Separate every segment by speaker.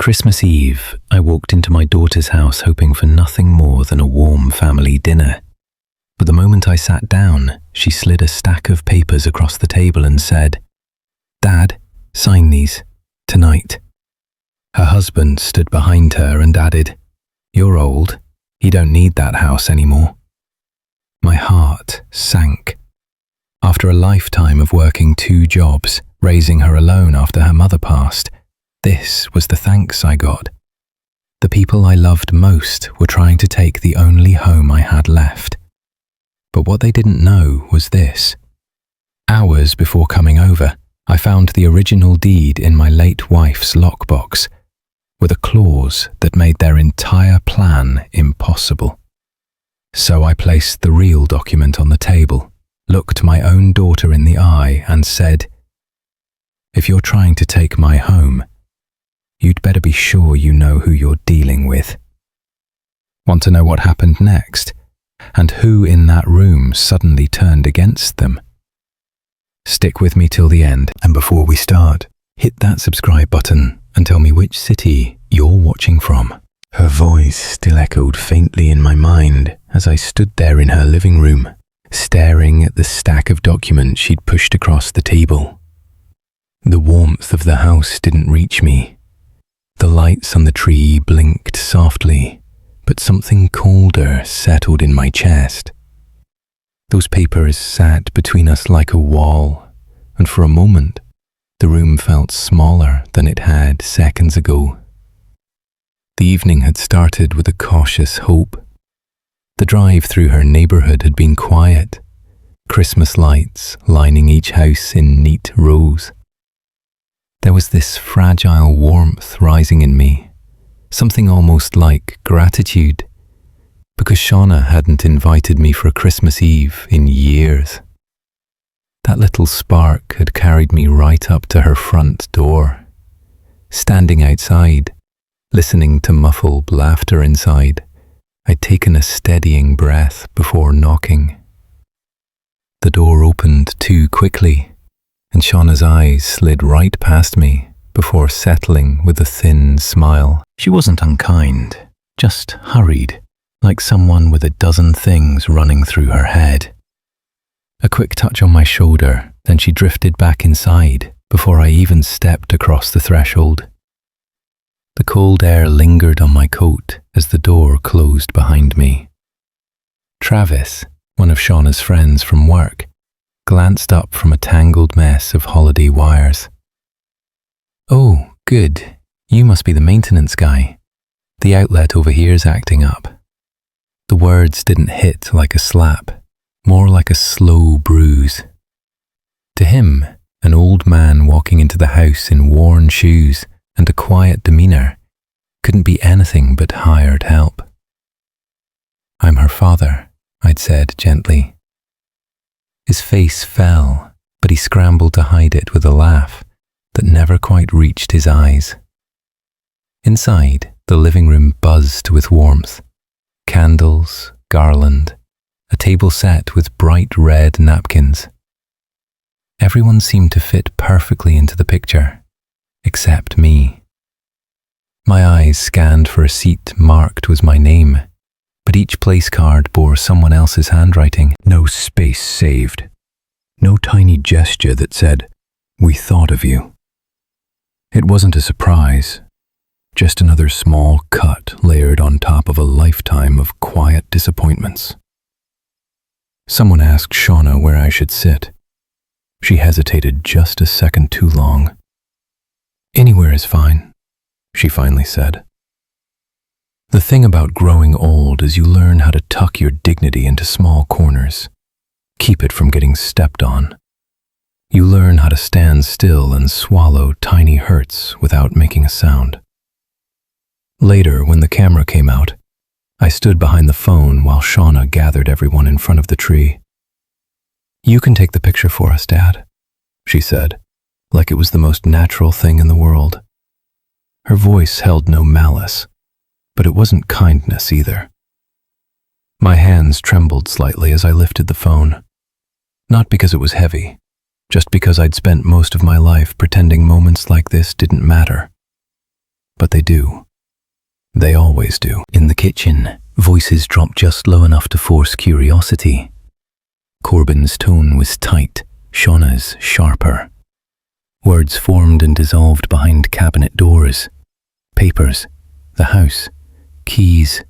Speaker 1: Christmas Eve, I walked into my daughter's house hoping for nothing more than a warm family dinner. But the moment I sat down, she slid a stack of papers across the table and said, "Dad, sign these, tonight." Her husband stood behind her and added, "You're old. You don't need that house anymore." My heart sank. After a lifetime of working 2 jobs, raising her alone after her mother passed, this was the thanks I got. The people I loved most were trying to take the only home I had left. But what they didn't know was this. Hours before coming over, I found the original deed in my late wife's lockbox, with a clause that made their entire plan impossible. So I placed the real document on the table, looked my own daughter in the eye and said, "If you're trying to take my home, you'd better be sure you know who you're dealing with." Want to know what happened next? And who in that room suddenly turned against them? Stick with me till the end, and before we start, hit that subscribe button and tell me which city you're watching from. Her voice still echoed faintly in my mind as I stood there in her living room, staring at the stack of documents she'd pushed across the table. The warmth of the house didn't reach me. The lights on the tree blinked softly, but something colder settled in my chest. Those papers sat between us like a wall, and for a moment, the room felt smaller than it had seconds ago. The evening had started with a cautious hope. The drive through her neighborhood had been quiet, Christmas lights lining each house in neat rows. There was this fragile warmth rising in me, something almost like gratitude, because Shauna hadn't invited me for a Christmas Eve in years. That little spark had carried me right up to her front door. Standing outside, listening to muffled laughter inside, I'd taken a steadying breath before knocking. The door opened too quickly, and Shauna's eyes slid right past me before settling with a thin smile. She wasn't unkind, just hurried, like someone with a dozen things running through her head. A quick touch on my shoulder, then she drifted back inside before I even stepped across the threshold. The cold air lingered on my coat as the door closed behind me. Travis, one of Shauna's friends from work, glanced up from a tangled mess of holiday wires. "Oh, good. You must be the maintenance guy. The outlet over here's acting up." The words didn't hit like a slap, more like a slow bruise. To him, an old man walking into the house in worn shoes and a quiet demeanor couldn't be anything but hired help. "I'm her father," I'd said gently. His face fell, but he scrambled to hide it with a laugh that never quite reached his eyes. Inside, the living room buzzed with warmth. Candles, garland, a table set with bright red napkins. Everyone seemed to fit perfectly into the picture, except me. My eyes scanned for a seat marked with my name, but each place card bore someone else's handwriting. No space saved. No tiny gesture that said, "We thought of you." It wasn't a surprise, just another small cut layered on top of a lifetime of quiet disappointments. Someone asked Shauna where I should sit. She hesitated just a second too long. "Anywhere is fine," she finally said. The thing about growing old is you learn how to tuck your dignity into small corners, keep it from getting stepped on. You learn how to stand still and swallow tiny hurts without making a sound. Later, when the camera came out, I stood behind the phone while Shauna gathered everyone in front of the tree. "You can take the picture for us, Dad," she said, like it was the most natural thing in the world. Her voice held no malice, but it wasn't kindness either. My hands trembled slightly as I lifted the phone, not because it was heavy, just because I'd spent most of my life pretending moments like this didn't matter. But they do. They always do. In the kitchen, voices dropped just low enough to force curiosity. Corbyn's tone was tight, Shauna's sharper. Words formed and dissolved behind cabinet doors. Papers, the house, keys.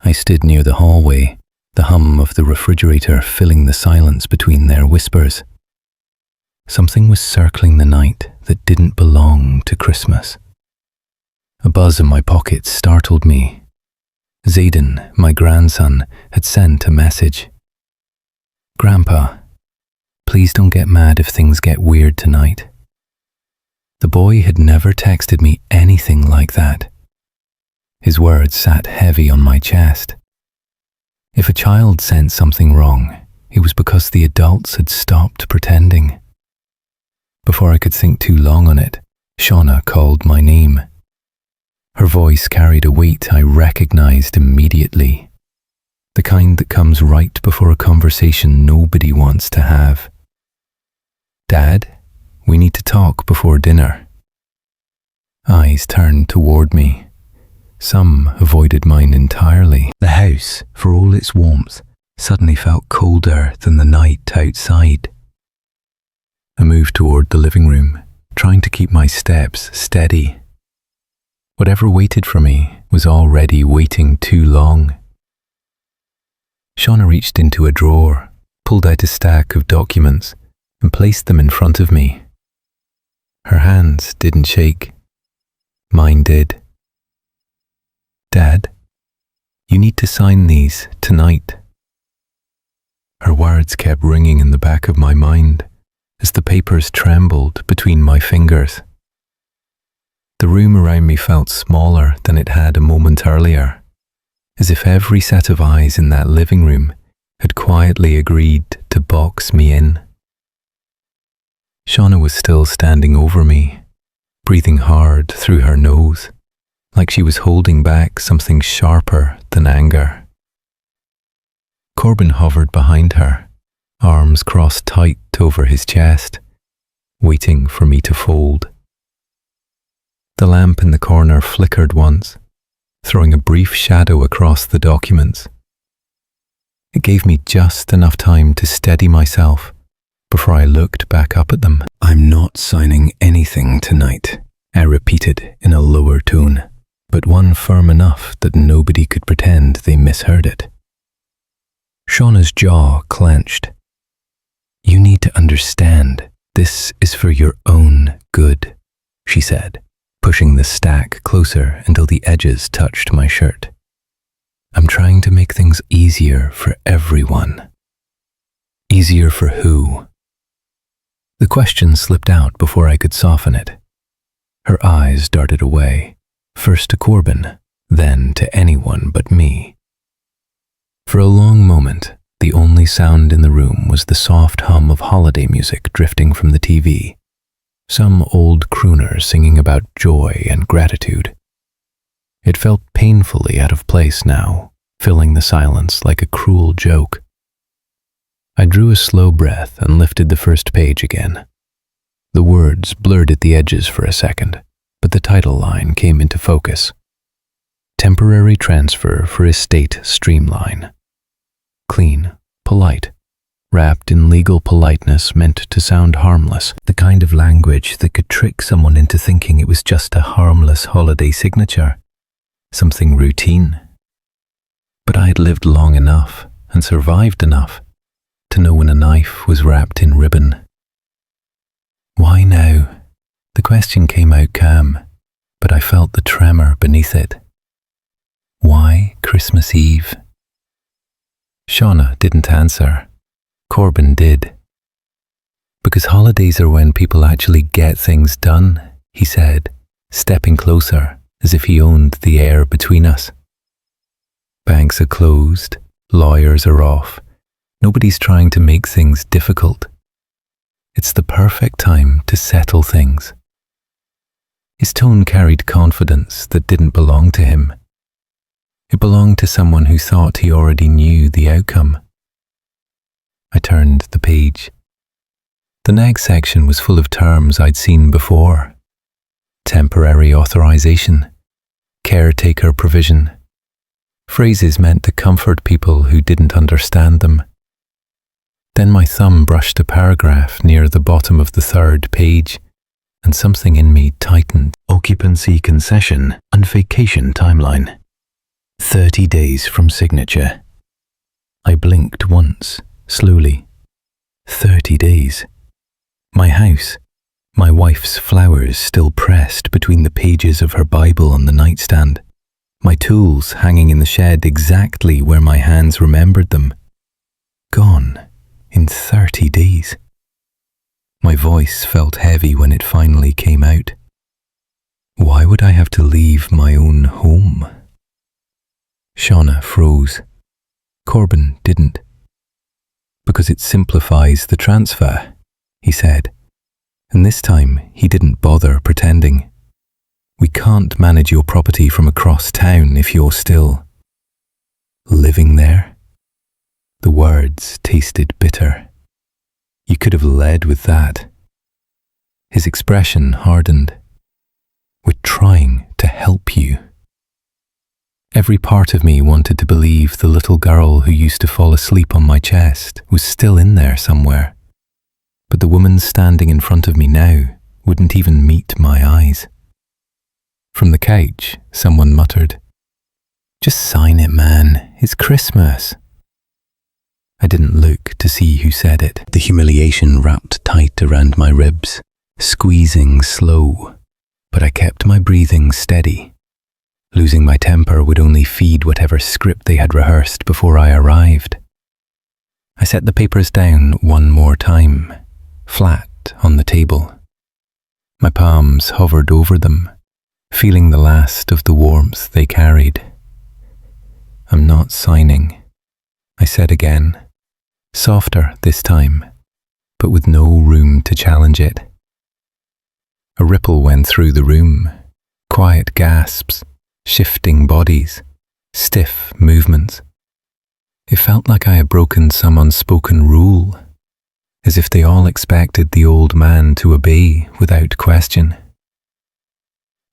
Speaker 1: I stood near the hallway, the hum of the refrigerator filling the silence between their whispers. Something was circling the night that didn't belong to Christmas. A buzz in my pocket startled me. Zayden, my grandson, had sent a message. "Grandpa, please don't get mad if things get weird tonight." The boy had never texted me anything like that. His words sat heavy on my chest. If a child sent something wrong, it was because the adults had stopped pretending. Before I could think too long on it, Shauna called my name. Her voice carried a weight I recognized immediately. The kind that comes right before a conversation nobody wants to have. "Dad, we need to talk before dinner." Eyes turned toward me. Some avoided mine entirely. The house, for all its warmth, suddenly felt colder than the night outside. I moved toward the living room, trying to keep my steps steady. Whatever waited for me was already waiting too long. Shauna reached into a drawer, pulled out a stack of documents, and placed them in front of me. Her hands didn't shake. Mine did. "Dad, you need to sign these tonight." Her words kept ringing in the back of my mind as the papers trembled between my fingers. The room around me felt smaller than it had a moment earlier, as if every set of eyes in that living room had quietly agreed to box me in. Shauna was still standing over me, breathing hard through her nose, like she was holding back something sharper than anger. Corbyn hovered behind her, arms crossed tight over his chest, waiting for me to fold. The lamp in the corner flickered once, throwing a brief shadow across the documents. It gave me just enough time to steady myself before I looked back up at them. "I'm not signing anything tonight," I repeated in a lower tone, but one firm enough that nobody could pretend they misheard it. Shauna's jaw clenched. "You need to understand, this is for your own good," she said, pushing the stack closer until the edges touched my shirt. "I'm trying to make things easier for everyone." "Easier for who?" The question slipped out before I could soften it. Her eyes darted away, first to Corbyn, then to anyone but me. For a long moment, the only sound in the room was the soft hum of holiday music drifting from the TV. Some old crooner singing about joy and gratitude. It felt painfully out of place now, filling the silence like a cruel joke. I drew a slow breath and lifted the first page again. The words blurred at the edges for a second, but the title line came into focus. "Temporary transfer for estate streamline." Clean, polite, wrapped in legal politeness meant to sound harmless, the kind of language that could trick someone into thinking it was just a harmless holiday signature, something routine. But I had lived long enough and survived enough to know when a knife was wrapped in ribbon. "Why now?" The question came out calm, but I felt the tremor beneath it. "Why Christmas Eve?" Shauna didn't answer. Corbyn did. "Because holidays are when people actually get things done," he said, stepping closer as if he owned the air between us. "Banks are closed, lawyers are off. Nobody's trying to make things difficult. It's the perfect time to settle things." His tone carried confidence that didn't belong to him. It belonged to someone who thought he already knew the outcome. I turned the page. The next section was full of terms I'd seen before. temporary authorization, caretaker provision. Phrases meant to comfort people who didn't understand them. Then my thumb brushed a paragraph near the bottom of the 3rd page, and something in me tightened. Occupancy concession and vacation timeline. 30 days from signature. I blinked once, slowly. 30 days. My house, my wife's flowers still pressed between the pages of her Bible on the nightstand, my tools hanging in the shed exactly where my hands remembered them. Gone in 30 days. My voice felt heavy when it finally came out. Why would I have to leave my own home? Shauna froze. Corbin didn't. Because it simplifies the transfer, he said. And this time he didn't bother pretending. We can't manage your property from across town if you're still living there. The words tasted bitter. You could have led with that. His expression hardened. We're trying to help you. Every part of me wanted to believe the little girl who used to fall asleep on my chest was still in there somewhere. But the woman standing in front of me now wouldn't even meet my eyes. From the couch, someone muttered, "Just sign it, man. It's Christmas." I didn't look to see who said it. The humiliation wrapped tight around my ribs, squeezing slow, but I kept my breathing steady. Losing my temper would only feed whatever script they had rehearsed before I arrived. I set the papers down one more time, flat on the table. My palms hovered over them, feeling the last of the warmth they carried. "I'm not signing," I said again, softer this time, but with no room to challenge it. A ripple went through the room, quiet gasps, shifting bodies, stiff movements. It felt like I had broken some unspoken rule, as if they all expected the old man to obey without question.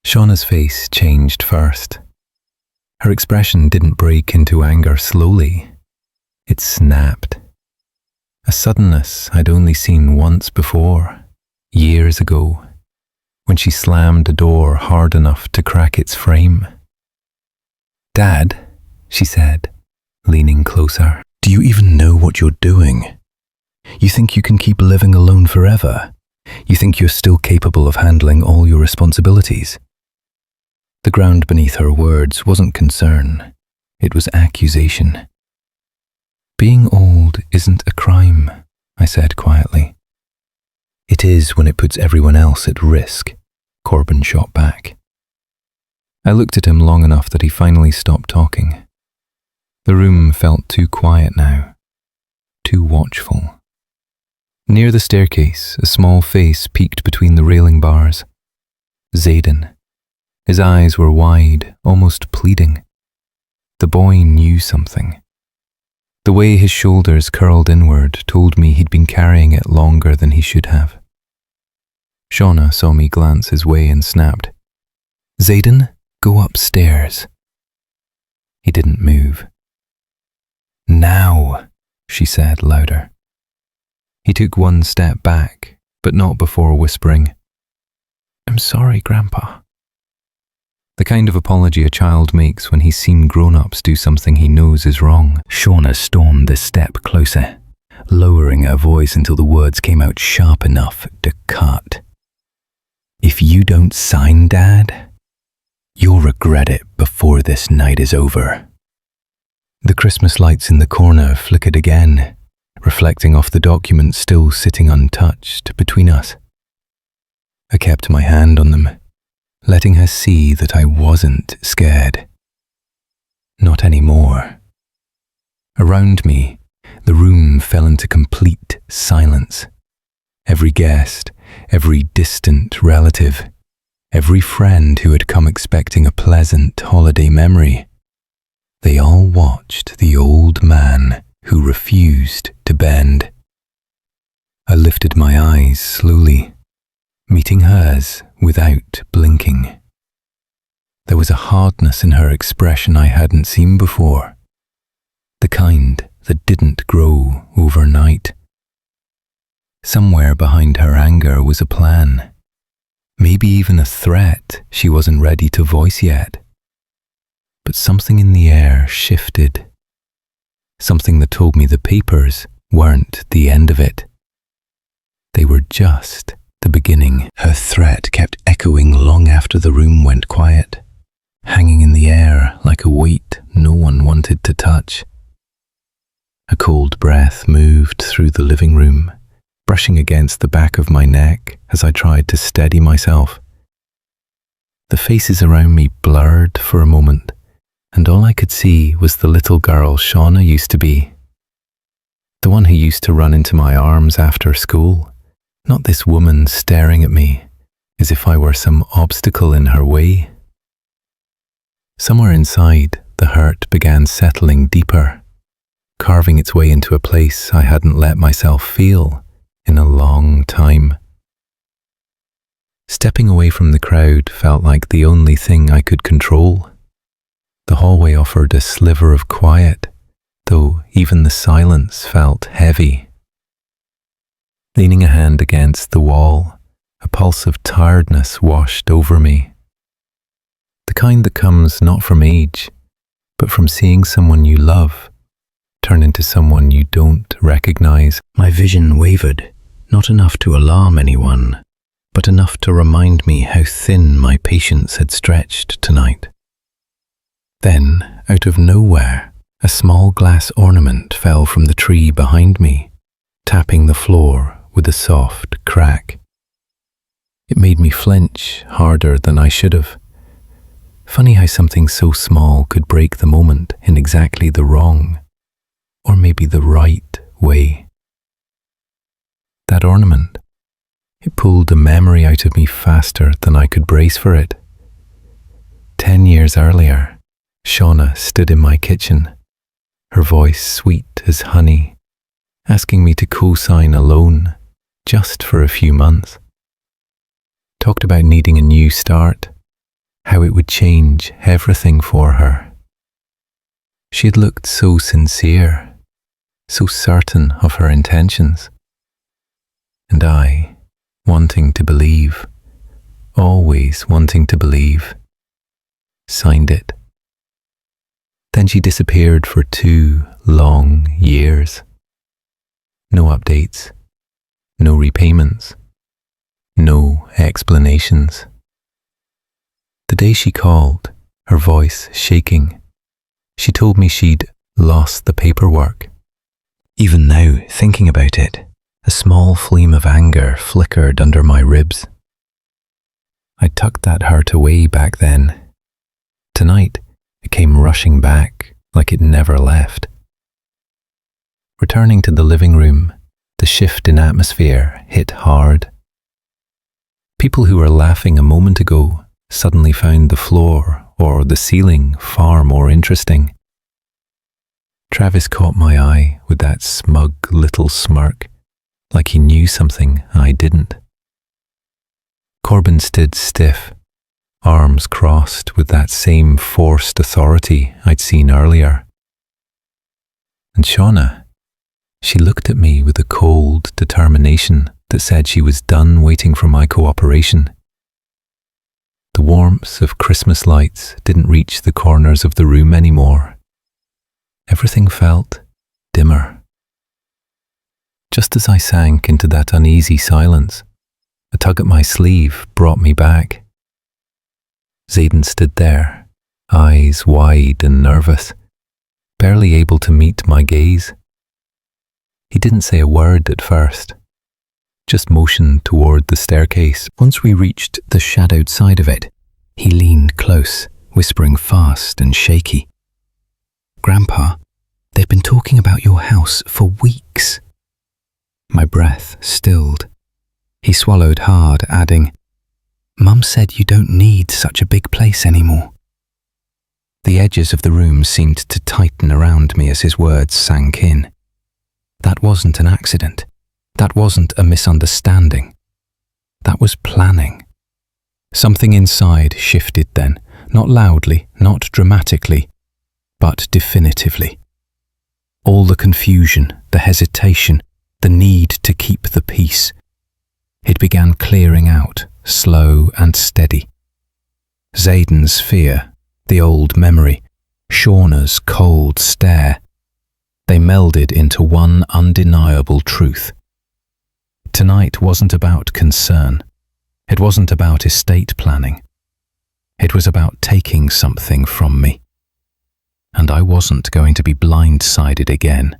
Speaker 1: Shauna's face changed first. Her expression didn't break into anger slowly. It snapped. A suddenness I'd only seen once before, years ago, when she slammed a door hard enough to crack its frame. "Dad," she said, leaning closer, "do you even know what you're doing? You think you can keep living alone forever? You think you're still capable of handling all your responsibilities?" The ground beneath her words wasn't concern, it was accusation. "Being old isn't a crime," I said quietly. "It is when it puts everyone else at risk," Corbin shot back. I looked at him long enough that he finally stopped talking. The room felt too quiet now, too watchful. Near the staircase, a small face peeked between the railing bars. Zayden. His eyes were wide, almost pleading. The boy knew something. The way his shoulders curled inward told me he'd been carrying it longer than he should have. Shauna saw me glance his way and snapped, "Zayden, go upstairs." He didn't move. "Now," she said louder. He took one step back, but not before whispering, "I'm sorry, Grandpa." The kind of apology a child makes when he's seen grown-ups do something he knows is wrong. Shauna stormed a step closer, lowering her voice until the words came out sharp enough to cut. "If you don't sign, Dad, you'll regret it before this night is over." The Christmas lights in the corner flickered again, reflecting off the document still sitting untouched between us. I kept my hand on them, letting her see that I wasn't scared. Not anymore. Around me, the room fell into complete silence. Every guest, every distant relative, every friend who had come expecting a pleasant holiday memory, they all watched the old man who refused to bend. I lifted my eyes slowly, meeting hers without blinking. There was a hardness in her expression I hadn't seen before, the kind that didn't grow overnight. Somewhere behind her anger was a plan, maybe even a threat she wasn't ready to voice yet. But something in the air shifted, something that told me the papers weren't the end of it. They were just the beginning. Her threat kept echoing long after the room went quiet, hanging in the air like a weight no one wanted to touch. A cold breath moved through the living room, brushing against the back of my neck as I tried to steady myself. The faces around me blurred for a moment, and all I could see was the little girl Shauna used to be. The one who used to run into my arms after school, not this woman staring at me as if I were some obstacle in her way. Somewhere inside, the hurt began settling deeper, carving its way into a place I hadn't let myself feel in a long time. Stepping away from the crowd felt like the only thing I could control. The hallway offered a sliver of quiet, though even the silence felt heavy. Leaning a hand against the wall, a pulse of tiredness washed over me. The kind that comes not from age, but from seeing someone you love turn into someone you don't recognize. My vision wavered, not enough to alarm anyone, but enough to remind me how thin my patience had stretched tonight. Then, out of nowhere, a small glass ornament fell from the tree behind me, tapping the floor with a soft crack. It made me flinch harder than I should have. Funny how something so small could break the moment in exactly the wrong, or maybe the right way. That ornament, it pulled a memory out of me faster than I could brace for it. 10 years earlier, Shauna stood in my kitchen, her voice sweet as honey, asking me to co-sign a loan just for a few months. Talked about needing a new start, how it would change everything for her. She had looked so sincere, so certain of her intentions. And I, wanting to believe, always wanting to believe, signed it. Then she disappeared for 2 long years. No updates, no repayments, no explanations. The day she called, her voice shaking, she told me she'd lost the paperwork. Even now, thinking about it, a small flame of anger flickered under my ribs. I tucked that hurt away back then. Tonight, it came rushing back like it never left. Returning to the living room, the shift in atmosphere hit hard. People who were laughing a moment ago suddenly found the floor or the ceiling far more interesting. Travis caught my eye with that smug little smirk, like he knew something I didn't. Corbin stood stiff, arms crossed with that same forced authority I'd seen earlier. And Shauna, she looked at me with a cold determination that said she was done waiting for my cooperation. The warmth of Christmas lights didn't reach the corners of the room anymore. Everything felt dimmer. Just as I sank into that uneasy silence, a tug at my sleeve brought me back. Zayden stood there, eyes wide and nervous, barely able to meet my gaze. He didn't say a word at first, just motioned toward the staircase. Once we reached the shadowed side of it, he leaned close, whispering fast and shaky. "Grandpa, they've been talking about your house for weeks." My breath stilled. He swallowed hard, adding, "Mum said you don't need such a big place anymore." The edges of the room seemed to tighten around me as his words sank in. That wasn't an accident. That wasn't a misunderstanding. That was planning. Something inside shifted then, not loudly, not dramatically, but definitively. All the confusion, the hesitation, the need to keep the peace. It began clearing out, slow and steady. Zayden's fear, the old memory, Shauna's cold stare, they melded into one undeniable truth. Tonight wasn't about concern. It wasn't about estate planning. It was about taking something from me. And I wasn't going to be blindsided again.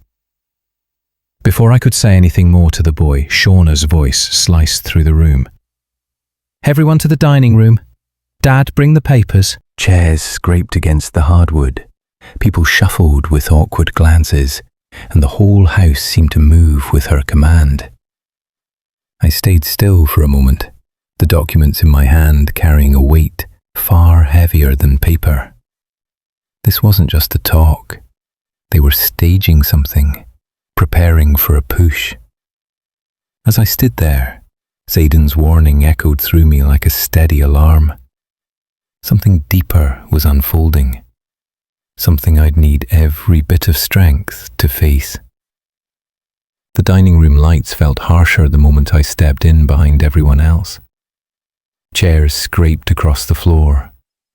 Speaker 1: Before I could say anything more to the boy, Shauna's voice sliced through the room. "Everyone to the dining room. Dad, bring the papers." Chairs scraped against the hardwood. People shuffled with awkward glances, and the whole house seemed to move with her command. I stayed still for a moment, the documents in my hand carrying a weight far heavier than paper. This wasn't just a talk. They were staging something, preparing for a push. As I stood there, Zayden's warning echoed through me like a steady alarm. Something deeper was unfolding, something I'd need every bit of strength to face. The dining room lights felt harsher the moment I stepped in behind everyone else. Chairs scraped across the floor,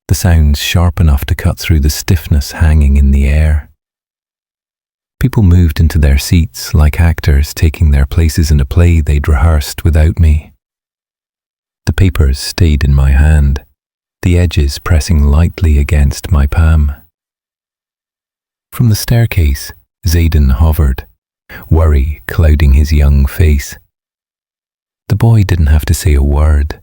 Speaker 1: the sounds sharp enough to cut through the stiffness hanging in the air. People moved into their seats like actors taking their places in a play they'd rehearsed without me. The papers stayed in my hand, the edges pressing lightly against my palm. From the staircase, Zayden hovered, worry clouding his young face. The boy didn't have to say a word.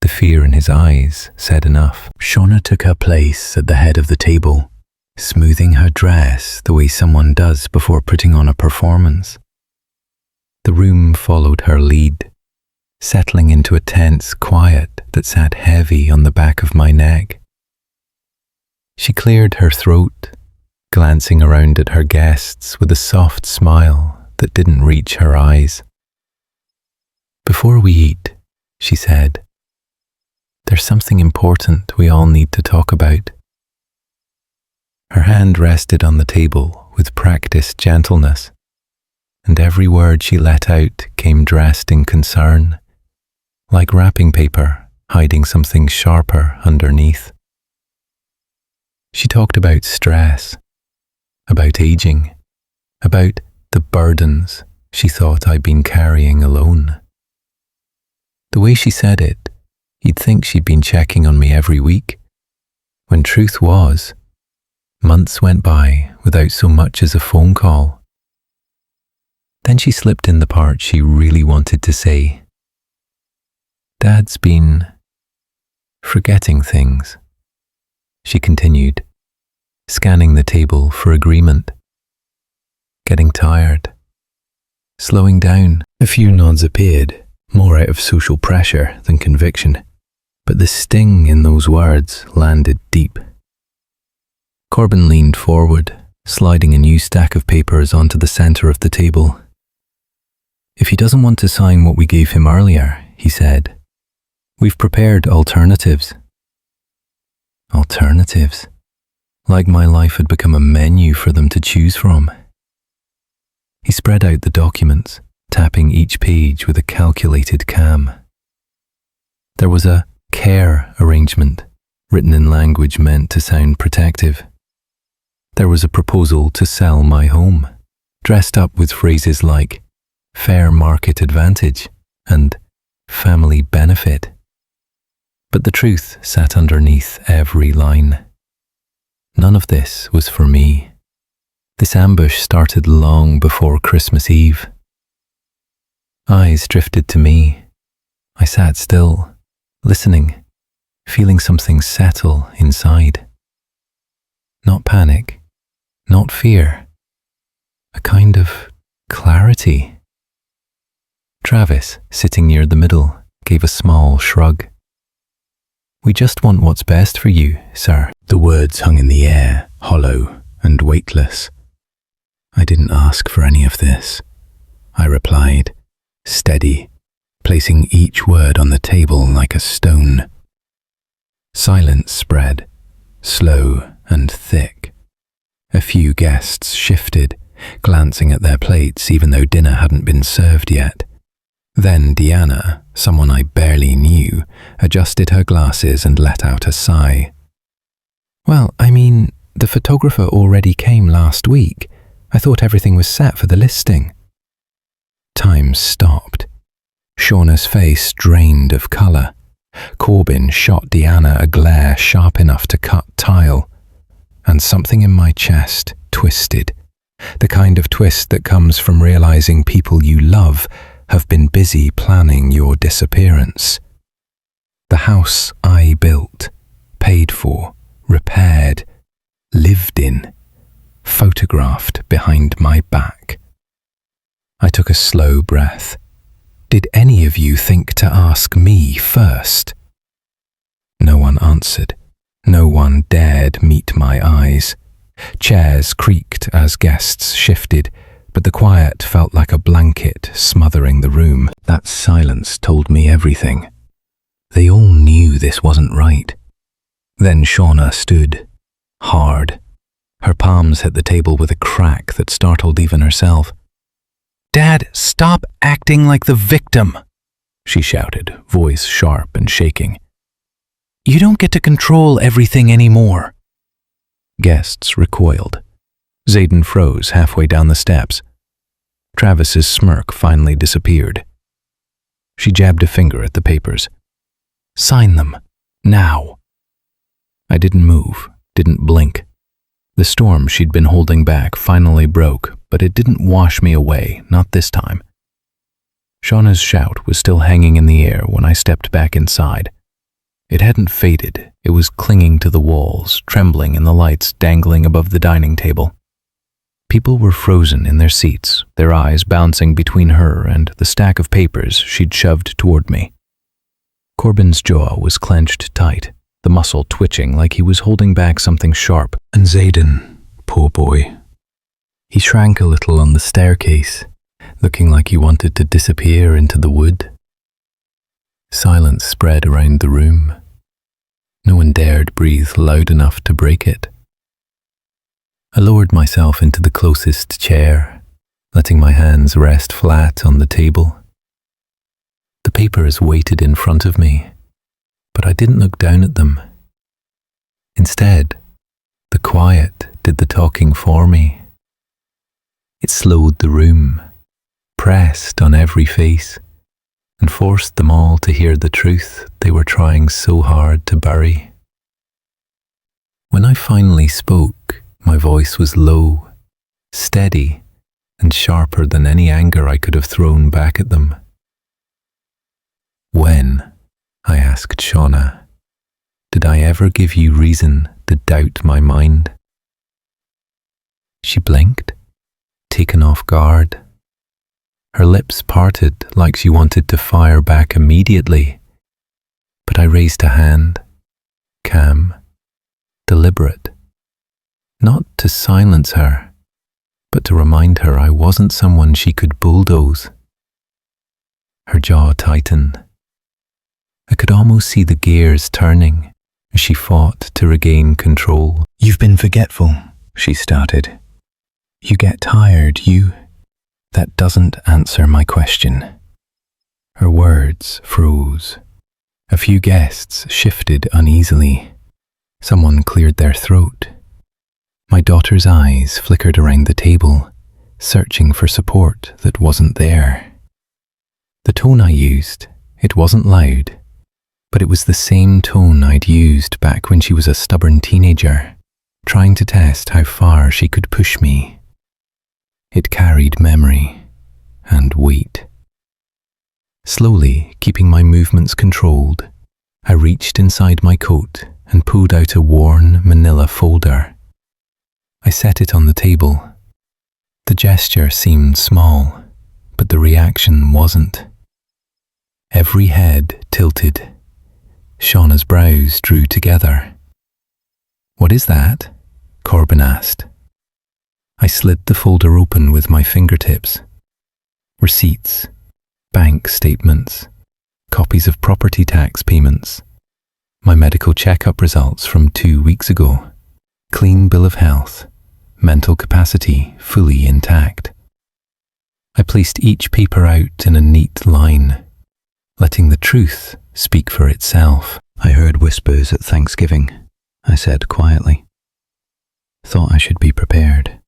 Speaker 1: The fear in his eyes said enough. Shauna took her place at the head of the table, smoothing her dress the way someone does before putting on a performance. The room followed her lead, settling into a tense quiet that sat heavy on the back of my neck. She cleared her throat, glancing around at her guests with a soft smile that didn't reach her eyes. "Before we eat," she said, "there's something important we all need to talk about." Her hand rested on the table with practiced gentleness, and every word she let out came dressed in concern, like wrapping paper hiding something sharper underneath. She talked about stress, about aging, about the burdens she thought I'd been carrying alone. The way she said it, you'd think she'd been checking on me every week, when truth was, months went by without so much as a phone call. Then she slipped in the part she really wanted to say. "Dad's been forgetting things," she continued, scanning the table for agreement. "Getting tired, slowing down." A few nods appeared, more out of social pressure than conviction, but the sting in those words landed deep. Corbin leaned forward, sliding a new stack of papers onto the center of the table. "If he doesn't want to sign what we gave him earlier," he said, "we've prepared alternatives." Alternatives? Like my life had become a menu for them to choose from. He spread out the documents, tapping each page with a calculated calm. There was a care arrangement, written in language meant to sound protective. There was a proposal to sell my home, dressed up with phrases like fair market advantage and family benefit. But the truth sat underneath every line. None of this was for me. This ambush started long before Christmas Eve. Eyes drifted to me. I sat still, listening, feeling something settle inside. Not panic, not fear, a kind of clarity. Travis, sitting near the middle, gave a small shrug. "We just want what's best for you, sir." The words hung in the air, hollow and weightless. "I didn't ask for any of this," I replied, steady, placing each word on the table like a stone. Silence spread, slow and thick. A few guests shifted, glancing at their plates even though dinner hadn't been served yet. Then Deanna, someone I barely knew, adjusted her glasses and let out a sigh. "Well, I mean, the photographer already came last week. I thought everything was set for the listing." Time stopped. Shauna's face drained of colour. Corbin shot Deanna a glare sharp enough to cut tile, and something in my chest twisted, the kind of twist that comes from realising people you love have been busy planning your disappearance. The house I built, paid for, repaired, lived in, photographed behind my back. I took a slow breath. Did any of you think to ask me first? No one answered. No one dared meet my eyes. Chairs creaked as guests shifted, but the quiet felt like a blanket smothering the room. That silence told me everything. They all knew this wasn't right. Then Shauna stood, hard. Her palms hit the table with a crack that startled even herself. "Dad, stop acting like the victim," she shouted, voice sharp and shaking. "You don't get to control everything anymore." Guests recoiled. Zayden froze halfway down the steps. Travis's smirk finally disappeared. She jabbed a finger at the papers. "Sign them, now." I didn't move, didn't blink. The storm she'd been holding back finally broke, but it didn't wash me away, not this time. Shauna's shout was still hanging in the air when I stepped back inside. It hadn't faded, it was clinging to the walls, trembling in the lights dangling above the dining table. People were frozen in their seats, their eyes bouncing between her and the stack of papers she'd shoved toward me. Corbin's jaw was clenched tight, the muscle twitching like he was holding back something sharp. And Zayden, poor boy. He shrank a little on the staircase, looking like he wanted to disappear into the wood. Silence spread around the room. No one dared breathe loud enough to break it. I lowered myself into the closest chair, letting my hands rest flat on the table. The papers waited in front of me, but I didn't look down at them. Instead, the quiet did the talking for me. It slowed the room, pressed on every face, and forced them all to hear the truth they were trying so hard to bury. When I finally spoke, my voice was low, steady, and sharper than any anger I could have thrown back at them. "When," I asked Shauna, "did I ever give you reason to doubt my mind?" She blinked, taken off guard. Her lips parted like she wanted to fire back immediately, but I raised a hand, calm, deliberate, not to silence her, but to remind her I wasn't someone she could bulldoze. Her jaw tightened. I could almost see the gears turning as she fought to regain control. "You've been forgetful," she started. "You get tired, That doesn't answer my question." Her words froze. A few guests shifted uneasily. Someone cleared their throat. My daughter's eyes flickered around the table, searching for support that wasn't there. The tone I used, it wasn't loud, but it was the same tone I'd used back when she was a stubborn teenager, trying to test how far she could push me. It carried memory and weight. Slowly, keeping my movements controlled, I reached inside my coat and pulled out a worn manila folder. I set it on the table. The gesture seemed small, but the reaction wasn't. Every head tilted. Shauna's brows drew together. "What is that?" Corbin asked. I slid the folder open with my fingertips. Receipts, bank statements, copies of property tax payments. My medical checkup results from 2 weeks ago. Clean bill of health. Mental capacity fully intact. I placed each paper out in a neat line, letting the truth speak for itself. I heard whispers at Thanksgiving, I said quietly. Thought I should be prepared.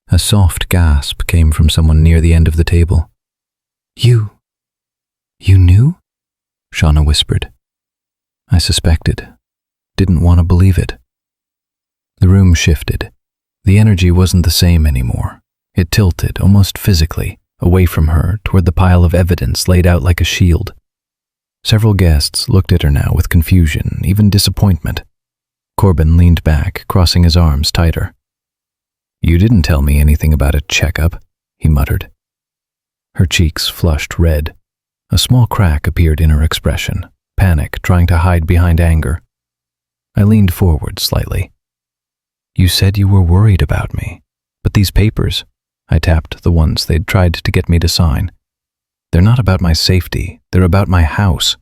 Speaker 1: A soft gasp came from someone near the end of the table. You knew? Shauna whispered. I suspected. Didn't want to believe it. The room shifted. The energy wasn't the same anymore. It tilted, almost physically, away from her toward the pile of evidence laid out like a shield. Several guests looked at her now with confusion, even disappointment. Corbin leaned back, crossing his arms tighter. You didn't tell me anything about a checkup, he muttered. Her cheeks flushed red. A small crack appeared in her expression, panic trying to hide behind anger. I leaned forward slightly. You said you were worried about me, but these papers, I tapped the ones they'd tried to get me to sign. They're not about my safety, they're about my house.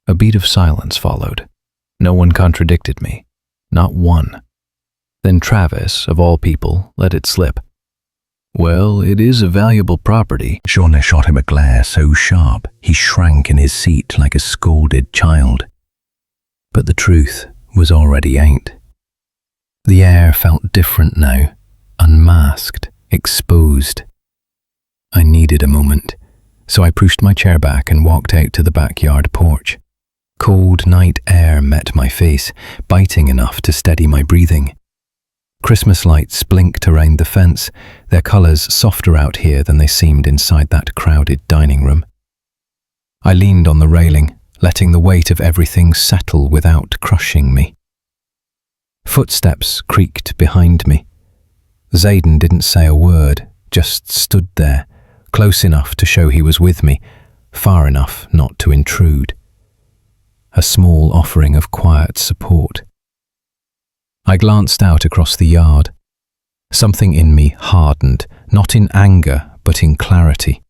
Speaker 1: A beat of silence followed. No one contradicted me, not one. Then Travis, of all people, let it slip. Well, it is a valuable property. Shauna shot him a glare so sharp he shrank in his seat like a scolded child. But the truth was already out. The air felt different now, unmasked, exposed. I needed a moment, so I pushed my chair back and walked out to the backyard porch. Cold night air met my face, biting enough to steady my breathing. Christmas lights blinked around the fence, their colours softer out here than they seemed inside that crowded dining room. I leaned on the railing, letting the weight of everything settle without crushing me. Footsteps creaked behind me. Zayden didn't say a word, just stood there, close enough to show he was with me, far enough not to intrude. A small offering of quiet support. I glanced out across the yard. Something in me hardened, not in anger, but in clarity.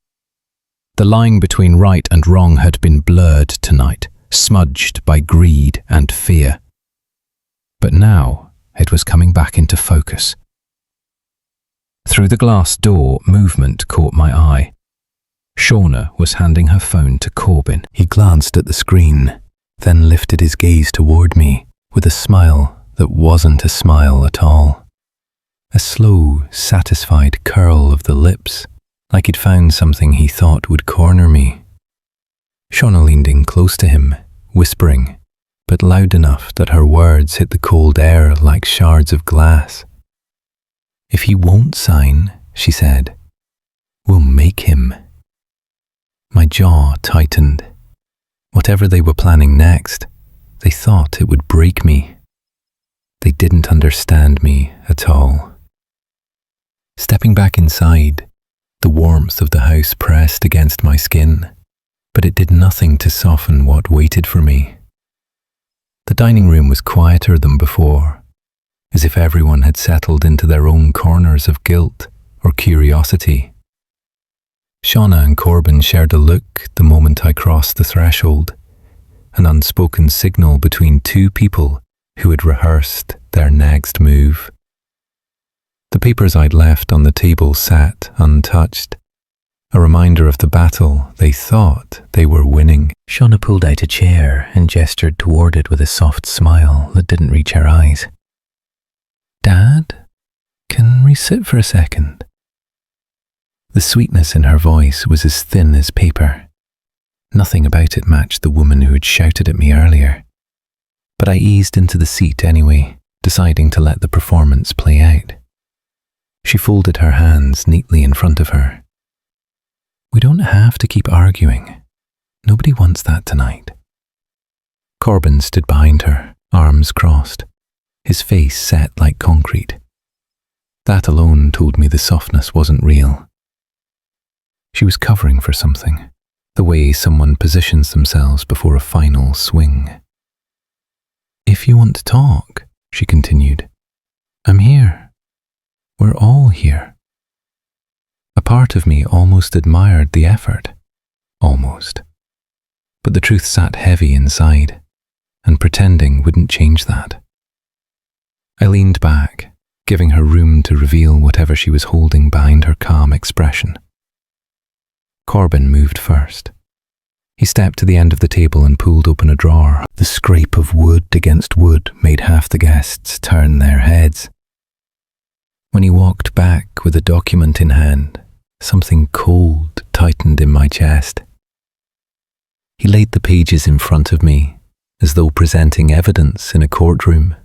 Speaker 1: The line between right and wrong had been blurred tonight, smudged by greed and fear. But now it was coming back into focus. Through the glass door, movement caught my eye. Shauna was handing her phone to Corbin. He glanced at the screen, then lifted his gaze toward me with a smile that wasn't a smile at all. A slow, satisfied curl of the lips, like he'd found something he thought would corner me. Shauna leaned in close to him, whispering, but loud enough that her words hit the cold air like shards of glass. If he won't sign, she said, we'll make him. My jaw tightened. Whatever they were planning next, they thought it would break me. They didn't understand me at all. Stepping back inside, the warmth of the house pressed against my skin, but it did nothing to soften what waited for me. The dining room was quieter than before, as if everyone had settled into their own corners of guilt or curiosity. Shauna and Corbin shared a look the moment I crossed the threshold, an unspoken signal between two people who had rehearsed their next move. The papers I'd left on the table sat untouched, a reminder of the battle they thought they were winning. Shauna pulled out a chair and gestured toward it with a soft smile that didn't reach her eyes. Dad, can we sit for a second? The sweetness in her voice was as thin as paper. Nothing about it matched the woman who had shouted at me earlier. But I eased into the seat anyway, deciding to let the performance play out. She folded her hands neatly in front of her. We don't have to keep arguing. Nobody wants that tonight. Corbin stood behind her, arms crossed, his face set like concrete. That alone told me the softness wasn't real. She was covering for something, the way someone positions themselves before a final swing. If you want to talk, she continued, I'm here. We're all here. A part of me almost admired the effort. Almost. But the truth sat heavy inside. and pretending wouldn't change that. I leaned back, giving her room to reveal whatever she was holding behind her calm expression. Corbin moved first. He stepped to the end of the table and pulled open a drawer. The scrape of wood against wood made half the guests turn their heads. When he walked back with a document in hand, something cold tightened in my chest. He laid the pages in front of me, as though presenting evidence in a courtroom.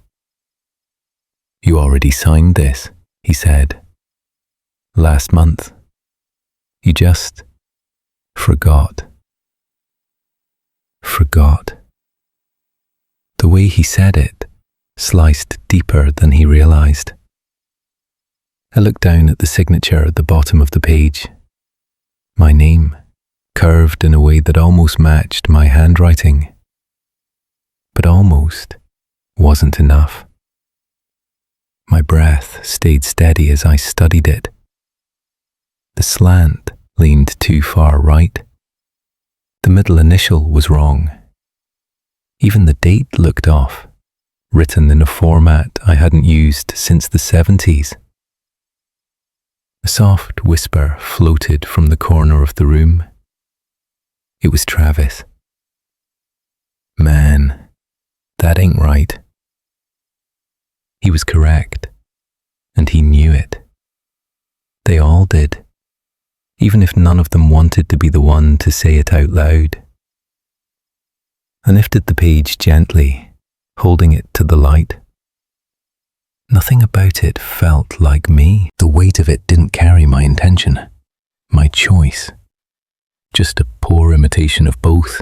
Speaker 1: "You already signed this," he said. "Last month. You just forgot." Forgot. The way he said it sliced deeper than he realized. I looked down at the signature at the bottom of the page. My name, curved in a way that almost matched my handwriting. But almost wasn't enough. My breath stayed steady as I studied it. The slant leaned too far right. The middle initial was wrong. Even the date looked off, written in a format I hadn't used since the 70s. A soft whisper floated from the corner of the room. It was Travis. "Man, that ain't right." He was correct, and he knew it. They all did, even if none of them wanted to be the one to say it out loud. I lifted the page gently, holding it to the light. Nothing about it felt like me. The weight of it didn't carry my intention, my choice. Just a poor imitation of both.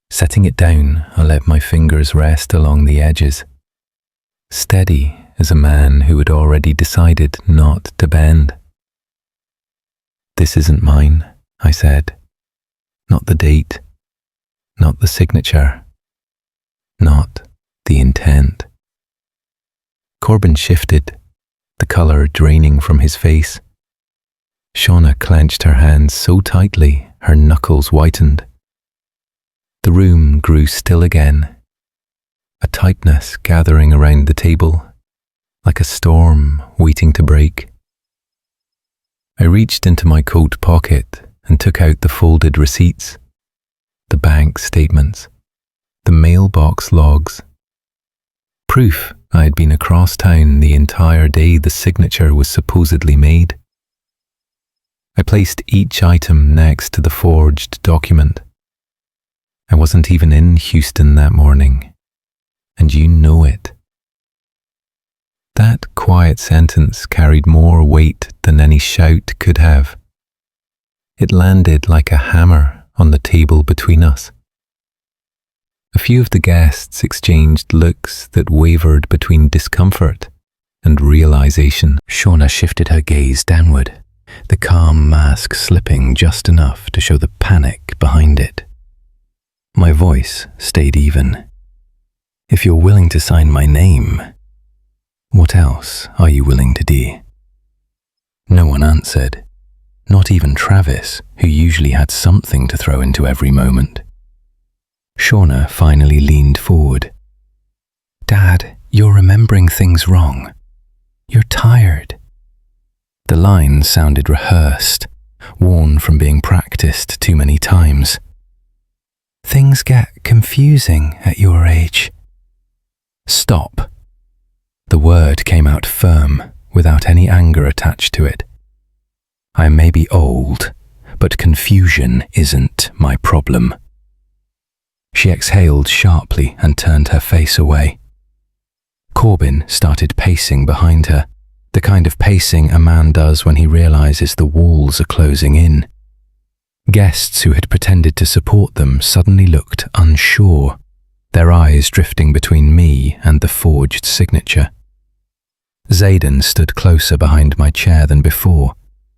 Speaker 1: Setting it down, I let my fingers rest along the edges, steady as a man who had already decided not to bend. "This isn't mine," I said. "Not the date, not the signature, not the intent." Corbin shifted, the colour draining from his face. Shauna clenched her hands so tightly her knuckles whitened. The room grew still again, a tightness gathering around the table, like a storm waiting to break. I reached into my coat pocket and took out the folded receipts, the bank statements, the mailbox logs. Proof I had been across town the entire day the signature was supposedly made. I placed each item next to the forged document. I wasn't even in Houston that morning, and you know it. That quiet sentence carried more weight than any shout could have. It landed like a hammer on the table between us. A few of the guests exchanged looks that wavered between discomfort and realization. Shauna shifted her gaze downward, the calm mask slipping just enough to show the panic behind it. My voice stayed even. "If you're willing to sign my name, what else are you willing to do?" No one answered, not even Travis, who usually had something to throw into every moment. Shauna finally leaned forward. "Dad, you're remembering things wrong. You're tired." The line sounded rehearsed, worn from being practiced too many times. "Things get confusing at your age." "Stop." The word came out firm, without any anger attached to it. "I may be old, but confusion isn't my problem." She exhaled sharply and turned her face away. Corbin started pacing behind her, the kind of pacing a man does when he realizes the walls are closing in. Guests who had pretended to support them suddenly looked unsure, their eyes drifting between me and the forged signature. Zayden stood closer behind my chair than before,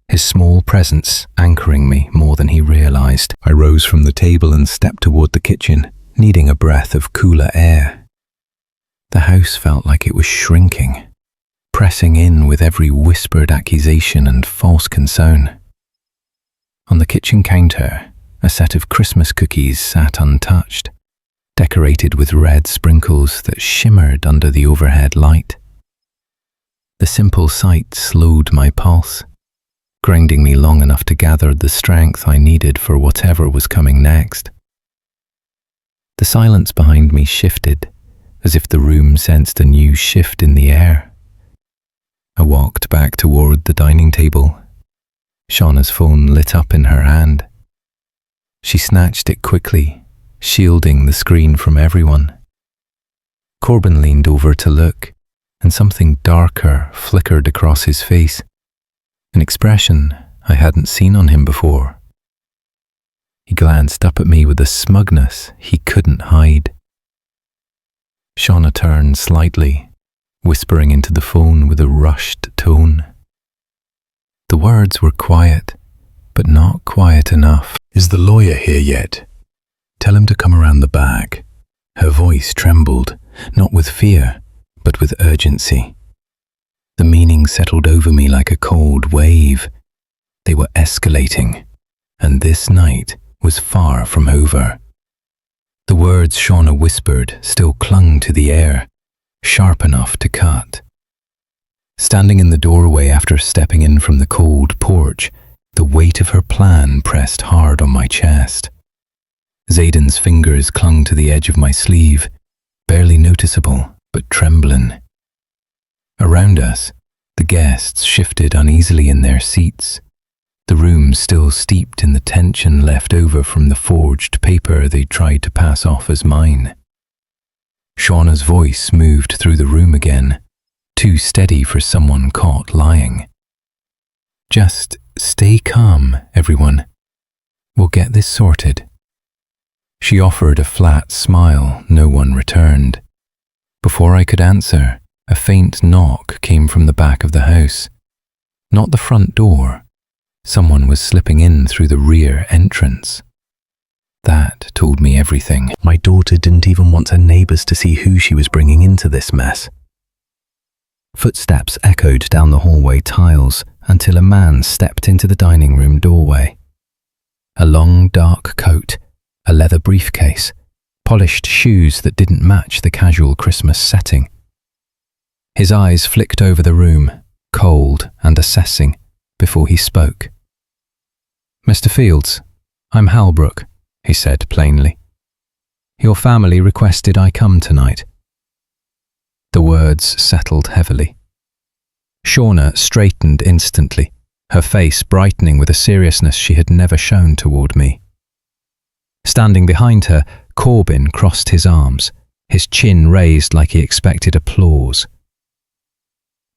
Speaker 1: his small presence anchoring me more than he realized. I rose from the table and stepped toward the kitchen, needing a breath of cooler air. The house felt like it was shrinking, pressing in with every whispered accusation and false concern. On the kitchen counter, a set of Christmas cookies sat untouched, decorated with red sprinkles that shimmered under the overhead light. The simple sight slowed my pulse, grinding me long enough to gather the strength I needed for whatever was coming next. The silence behind me shifted, as if the room sensed a new shift in the air. I walked back toward the dining table. Shauna's phone lit up in her hand. She snatched it quickly, shielding the screen from everyone. Corbin leaned over to look, and something darker flickered across his face, an expression I hadn't seen on him before. He glanced up at me with a smugness he couldn't hide. Shauna turned slightly, whispering into the phone with a rushed tone. The words were quiet, but not quiet enough. "Is the lawyer here yet? Tell him to come around the back." Her voice trembled, not with fear, but with urgency. The meaning settled over me like a cold wave. They were escalating, and this night was far from over. The words Shauna whispered still clung to the air, sharp enough to cut. Standing in the doorway after stepping in from the cold porch, the weight of her plan pressed hard on my chest. Zayden's fingers clung to the edge of my sleeve, barely noticeable, but trembling. Around us, the guests shifted uneasily in their seats, the room still steeped in the tension left over from the forged paper they tried to pass off as mine. Shauna's voice moved through the room again, too steady for someone caught lying. "Just stay calm, everyone. We'll get this sorted." She offered a flat smile no one returned. Before I could answer, a faint knock came from the back of the house. Not the front door. Someone was slipping in through the rear entrance. That told me everything. My daughter didn't even want her neighbors to see who she was bringing into this mess. Footsteps echoed down the hallway tiles until a man stepped into the dining room doorway. A long, dark coat, a leather briefcase, polished shoes that didn't match the casual Christmas setting. His eyes flicked over the room, cold and assessing, before he spoke. "Mr. Fields, I'm Halbrook," he said plainly. "Your family requested I come tonight." The words settled heavily. Shauna straightened instantly, her face brightening with a seriousness she had never shown toward me. Standing behind her, Corbin crossed his arms, his chin raised like he expected applause.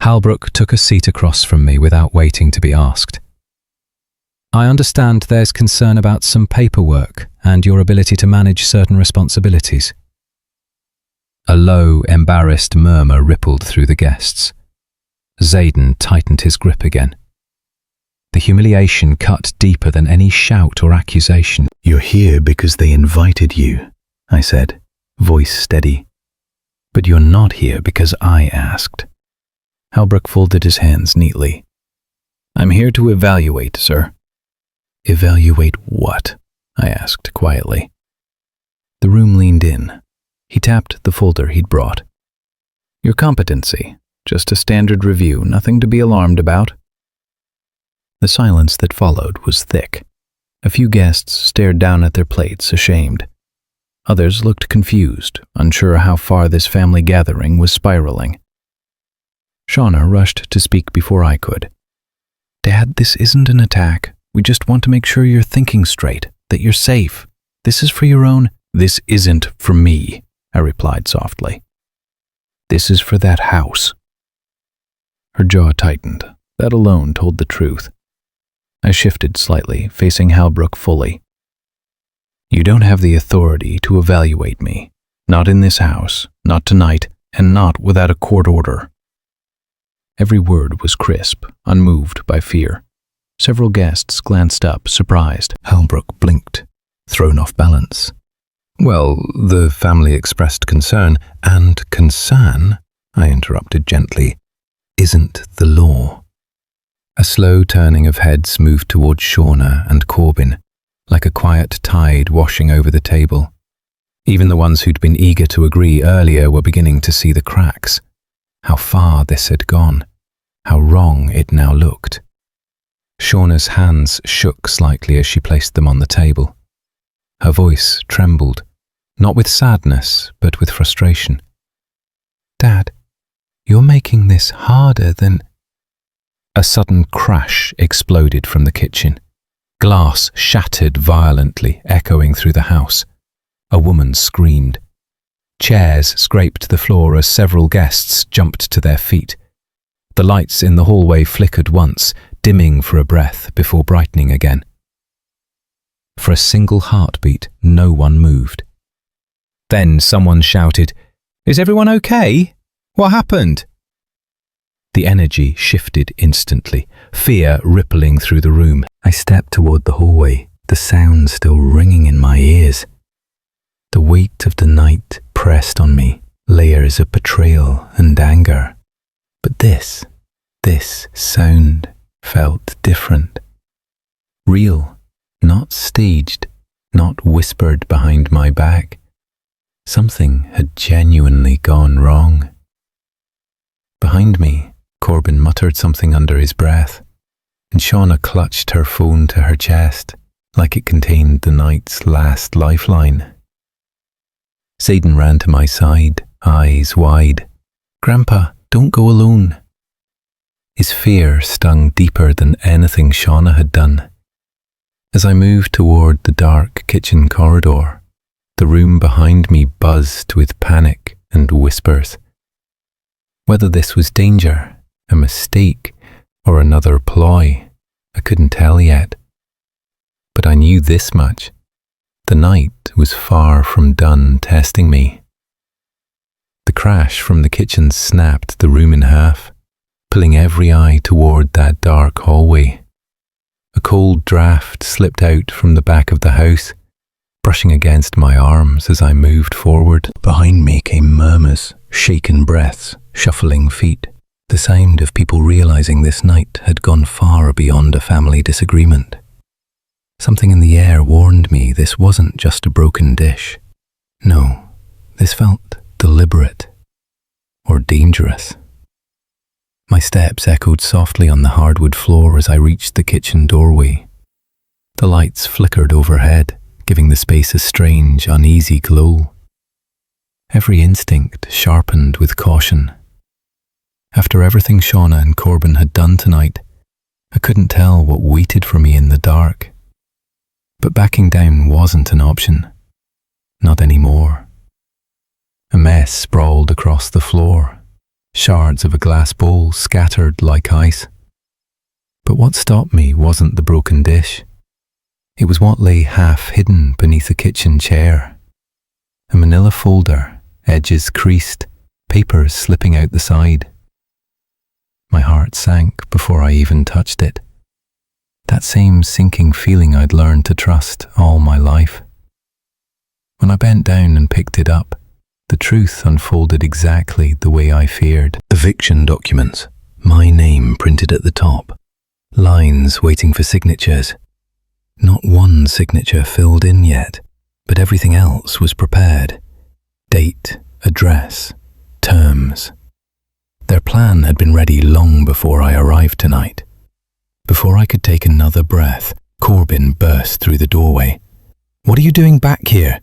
Speaker 1: Halbrook took a seat across from me without waiting to be asked. "I understand there's concern about some paperwork and your ability to manage certain responsibilities." A low, embarrassed murmur rippled through the guests. Zayden tightened his grip again. The humiliation cut deeper than any shout or accusation. "You're here because they invited you," I said, voice steady. "But you're not here because I asked." Halbrook folded his hands neatly. "I'm here to evaluate, sir." "Evaluate what?" I asked quietly. The room leaned in. He tapped the folder he'd brought. "Your competency. Just a standard review, nothing to be alarmed about." The silence that followed was thick. A few guests stared down at their plates, ashamed. Others looked confused, unsure how far this family gathering was spiraling. Shauna rushed to speak before I could. "Dad, this isn't an attack. We just want to make sure you're thinking straight, that you're safe. This is for your own—" "This isn't for me," I replied softly. "This is for that house." Her jaw tightened. That alone told the truth. I shifted slightly, facing Halbrook fully. "You don't have the authority to evaluate me. Not in this house, not tonight, and not without a court order." Every word was crisp, unmoved by fear. Several guests glanced up, surprised. Halbrook blinked, thrown off balance. "Well, the family expressed concern, and concern," I interrupted gently, "isn't the law." A slow turning of heads moved towards Shauna and Corbin, like a quiet tide washing over the table. Even the ones who'd been eager to agree earlier were beginning to see the cracks. How far this had gone. How wrong it now looked. Shauna's hands shook slightly as she placed them on the table. Her voice trembled, not with sadness, but with frustration. "Dad, you're making this harder than—" A sudden crash exploded from the kitchen. Glass shattered violently, echoing through the house. A woman screamed. Chairs scraped the floor as several guests jumped to their feet. The lights in the hallway flickered once, dimming for a breath before brightening again. For a single heartbeat, no one moved. Then someone shouted, "Is everyone okay? What happened?" The energy shifted instantly, fear rippling through the room. I stepped toward the hallway, the sound still ringing in my ears. The weight of the night pressed on me, layers of betrayal and anger. But this sound felt different. Real, not staged, not whispered behind my back. Something had genuinely gone wrong. Behind me, Corbin muttered something under his breath, and Shauna clutched her phone to her chest, like it contained the night's last lifeline. Zayden ran to my side, eyes wide. "Grandpa, don't go alone." His fear stung deeper than anything Shauna had done. As I moved toward the dark kitchen corridor, the room behind me buzzed with panic and whispers. Whether this was danger, a mistake, or another ploy, I couldn't tell yet. But I knew this much. The night was far from done testing me. The crash from the kitchen snapped the room in half, pulling every eye toward that dark hallway. A cold draft slipped out from the back of the house, brushing against my arms as I moved forward. Behind me came murmurs, shaken breaths, shuffling feet, the sound of people realizing this night had gone far beyond a family disagreement. Something in the air warned me this wasn't just a broken dish. No, this felt deliberate or dangerous. My steps echoed softly on the hardwood floor as I reached the kitchen doorway. The lights flickered overhead, giving the space a strange, uneasy glow. Every instinct sharpened with caution. After everything Shauna and Corbin had done tonight, I couldn't tell what waited for me in the dark. But backing down wasn't an option. Not anymore. A mess sprawled across the floor, shards of a glass bowl scattered like ice. But what stopped me wasn't the broken dish. It was what lay half hidden beneath a kitchen chair. A manila folder, edges creased, papers slipping out the side. My heart sank before I even touched it. That same sinking feeling I'd learned to trust all my life. When I bent down and picked it up, the truth unfolded exactly the way I feared. Eviction documents, my name printed at the top, lines waiting for signatures. Not one signature filled in yet, but everything else was prepared. Date, address, terms. Their plan had been ready long before I arrived tonight. Before I could take another breath, Corbin burst through the doorway. "What are you doing back here?"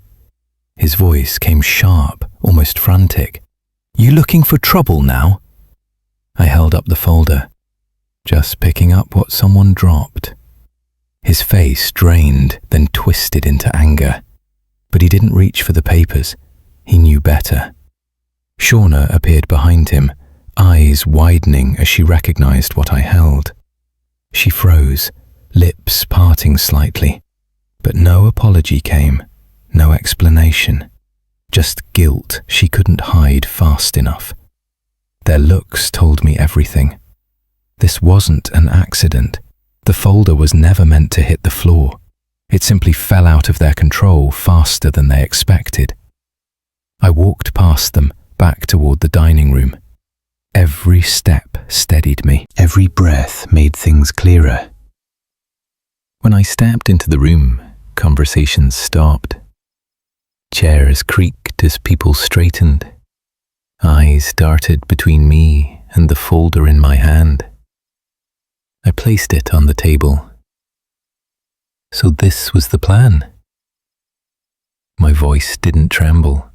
Speaker 1: His voice came sharp, almost frantic. "You looking for trouble now?" I held up the folder, just picking up what someone dropped. His face drained, then twisted into anger. But he didn't reach for the papers. He knew better. Shauna appeared behind him, eyes widening as she recognized what I held. She froze, lips parting slightly, but no apology came, no explanation. Just guilt she couldn't hide fast enough. Their looks told me everything. This wasn't an accident. The folder was never meant to hit the floor. It simply fell out of their control faster than they expected. I walked past them, back toward the dining room. Every step steadied me. Every breath made things clearer. When I stepped into the room, conversations stopped. Chairs creaked as people straightened. Eyes darted between me and the folder in my hand. I placed it on the table. So this was the plan. My voice didn't tremble.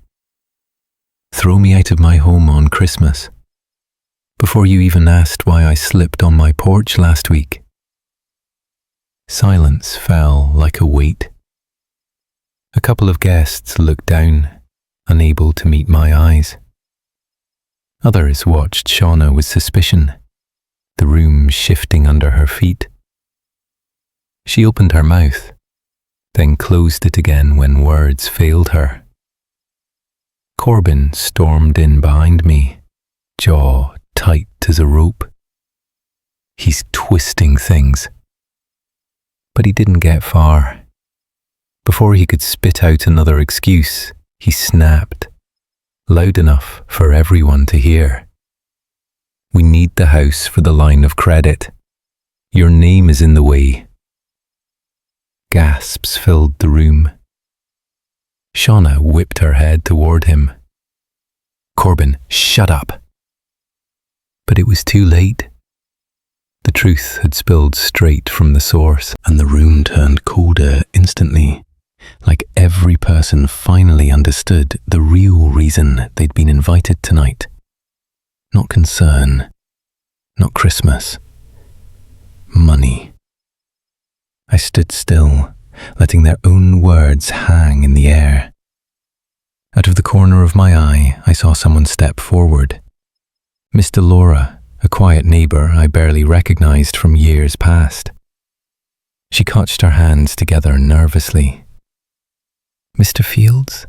Speaker 1: Throw me out of my home on Christmas, before you even asked why I slipped on my porch last week. Silence fell like a weight. A couple of guests looked down, unable to meet my eyes. Others watched Shauna with suspicion, the room shifting under her feet. She opened her mouth, then closed it again when words failed her. Corbin stormed in behind me, jaw tight as a rope. He's twisting things. But he didn't get far. Before he could spit out another excuse, he snapped, loud enough for everyone to hear. We need the house for the line of credit. Your name is in the way. Gasps filled the room. Shauna whipped her head toward him. Corbin, shut up. But it was too late. The truth had spilled straight from the source, and the room turned colder instantly, like every person finally understood the real reason they'd been invited tonight. Not concern, not Christmas. Money. I stood still, letting their own words hang in the air. Out of the corner of my eye, I saw someone step forward. Mr. Laura, a quiet neighbour I barely recognised from years past. She clutched her hands together nervously. Mr. Fields,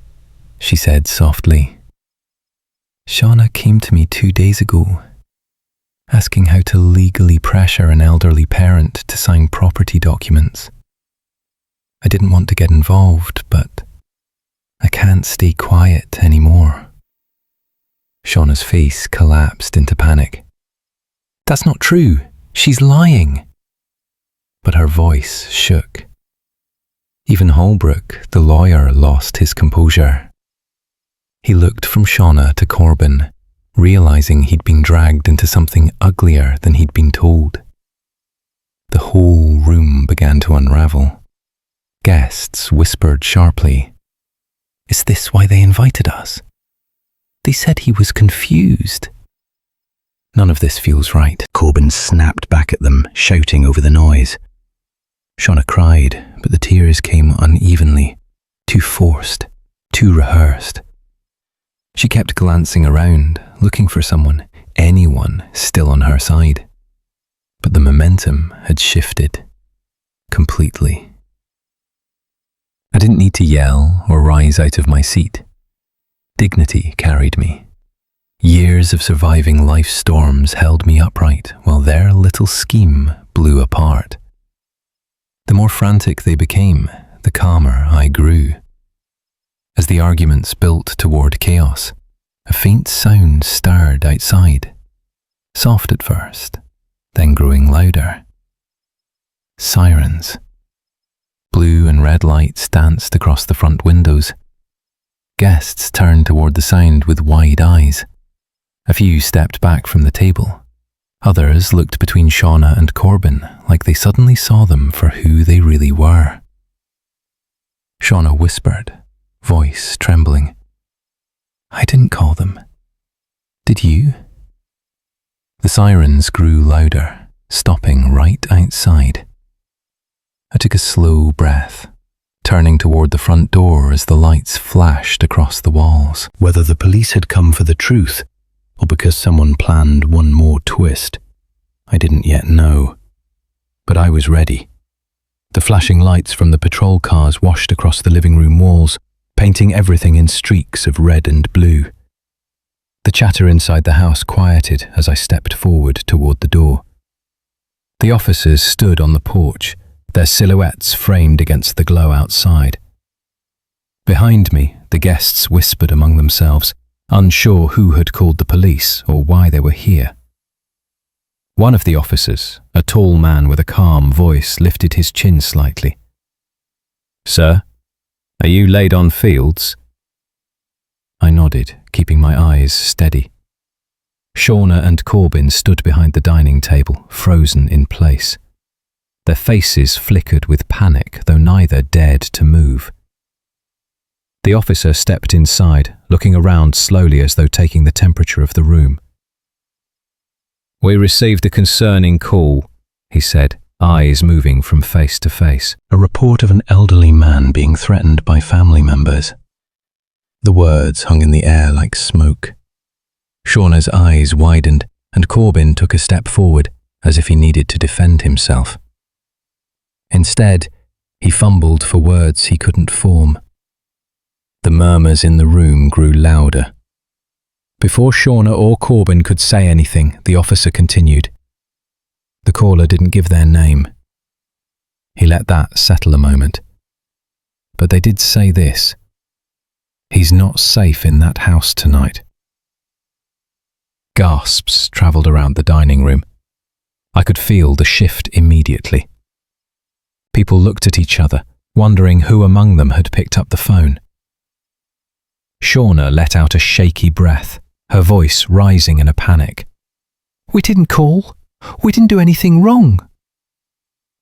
Speaker 1: she said softly. Shauna came to me 2 days ago, asking how to legally pressure an elderly parent to sign property documents. I didn't want to get involved, but I can't stay quiet anymore. Shauna's face collapsed into panic. That's not true. She's lying. But her voice shook. Even Holbrook, the lawyer, lost his composure. He looked from Shauna to Corbin, realizing he'd been dragged into something uglier than he'd been told. The whole room began to unravel. Guests whispered sharply, "Is this why they invited us? They said he was confused." None of this feels right.
Speaker 2: Corbin snapped back at them, shouting over the noise.
Speaker 1: Shauna cried, but the tears came unevenly, too forced, too rehearsed. She kept glancing around, looking for someone, anyone still on her side. But the momentum had shifted, completely. I didn't need to yell or rise out of my seat. Dignity carried me. Years of surviving life's storms held me upright while their little scheme blew apart. The more frantic they became, the calmer I grew. As the arguments built toward chaos, a faint sound stirred outside, soft at first, then growing louder. Sirens. Blue and red lights danced across the front windows. Guests turned toward the sound with wide eyes. A few stepped back from the table. Others looked between Shauna and Corbin like they suddenly saw them for who they really were. Shauna whispered, voice trembling, "I didn't call them. Did you?" The sirens grew louder, stopping right outside. I took a slow breath, turning toward the front door as the lights flashed across the walls.
Speaker 2: Whether the police had come for the truth, or because someone planned one more twist, I didn't yet know. But I was ready. The flashing lights from the patrol cars washed across the living room walls, painting everything in streaks of red and blue. The chatter inside the house quieted as I stepped forward toward the door. The officers stood on the porch, their silhouettes framed against the glow outside. Behind me, the guests whispered among themselves, unsure who had called the police or why they were here. One of the officers, a tall man with a calm voice, lifted his chin slightly. "Sir, are you laid on Fields?"
Speaker 1: I nodded, keeping my eyes steady. Shauna and Corbin stood behind the dining table, frozen in place. Their faces flickered with panic, though neither dared to move. The officer stepped inside, looking around slowly as though taking the temperature of the room. "We received a concerning call," he said, eyes moving from face to face.
Speaker 2: A report of an elderly man being threatened by family members. The words hung in the air like smoke. Shauna's eyes widened, and Corbin took a step forward, as if he needed to defend himself. Instead, he fumbled for words he couldn't form. The murmurs in the room grew louder. Before Shauna or Corbin could say anything, the officer continued. The caller didn't give their name. He let that settle a moment. But they did say this: "He's not safe in that house tonight." Gasps travelled around the dining room. I could feel the shift immediately. People looked at each other, wondering who among them had picked up the phone. Shauna let out a shaky breath, her voice rising in a panic. "We didn't call. We didn't do anything wrong."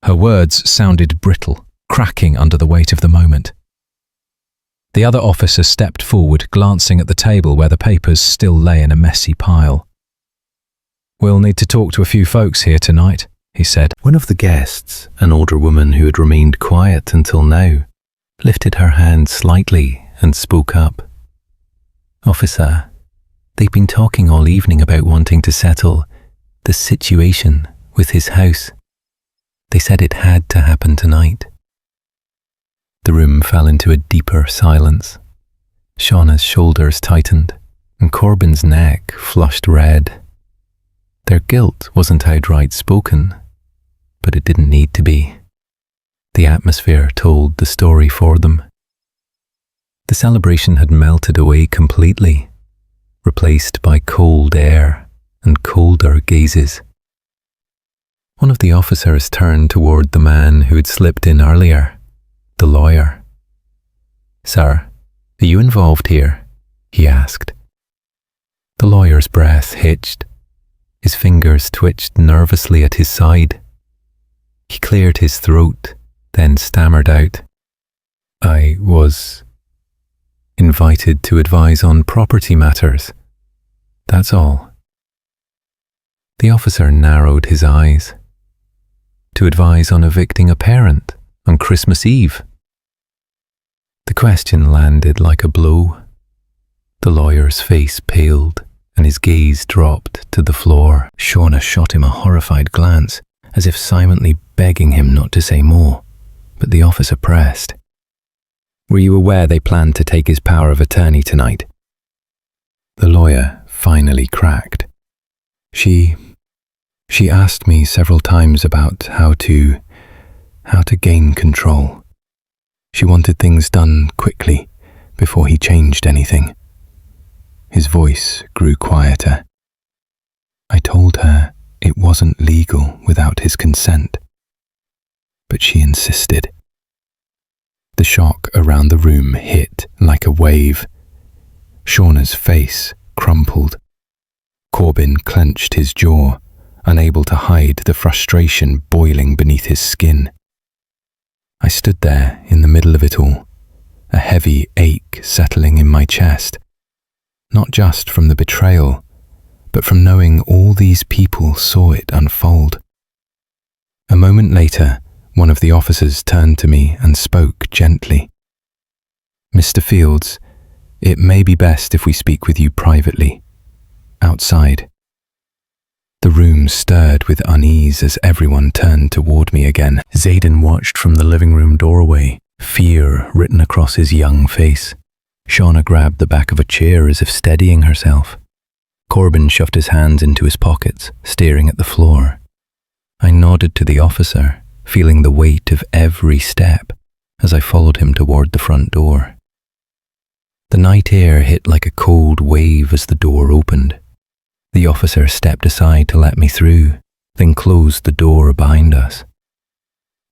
Speaker 2: Her words sounded brittle, cracking under the weight of the moment. The other officer stepped forward, glancing at the table where the papers still lay in a messy pile. "We'll need to talk to a few folks here tonight," he said. One of the guests, an older woman who had remained quiet until now, lifted her hand slightly and spoke up. "Officer, they've been talking all evening about wanting to settle the situation with his house. They said it had to happen tonight." The room fell into a deeper silence. Shauna's shoulders tightened, and Corbin's neck flushed red. Their guilt wasn't outright spoken, but it didn't need to be. The atmosphere told the story for them. The celebration had melted away completely, replaced by cold air and colder gazes. One of the officers turned toward the man who had slipped in earlier, the lawyer. "Sir, are you involved here?" he asked. The lawyer's breath hitched. His fingers twitched nervously at his side. He cleared his throat, then stammered out, "I was invited to advise on property matters. That's all." The officer narrowed his eyes. To advise on evicting a parent on Christmas Eve? The question landed like a blow. The lawyer's face paled and his gaze dropped to the floor. Shauna shot him a horrified glance, as if silently begging him not to say more, but the officer pressed. "Were you aware they planned to take his power of attorney tonight?" The lawyer finally cracked. She asked me several times about how to gain control. She wanted things done quickly before he changed anything. His voice grew quieter. I told her it wasn't legal without his consent, but she insisted. The shock around the room hit like a wave. Shauna's face crumpled. Corbin clenched his jaw, unable to hide the frustration boiling beneath his skin. I stood there in the middle of it all, a heavy ache settling in my chest, not just from the betrayal, but from knowing all these people saw it unfold. A moment later, one of the officers turned to me and spoke gently. "Mr. Fields, it may be best if we speak with you privately, outside." The room stirred with unease as everyone turned toward me again. Zayden watched from the living room doorway, fear written across his young face. Shauna grabbed the back of a chair as if steadying herself. Corbin shoved his hands into his pockets, staring at the floor. I nodded to the officer, feeling the weight of every step as I followed him toward the front door. The night air hit like a cold wave as the door opened. The officer stepped aside to let me through, then closed the door behind us.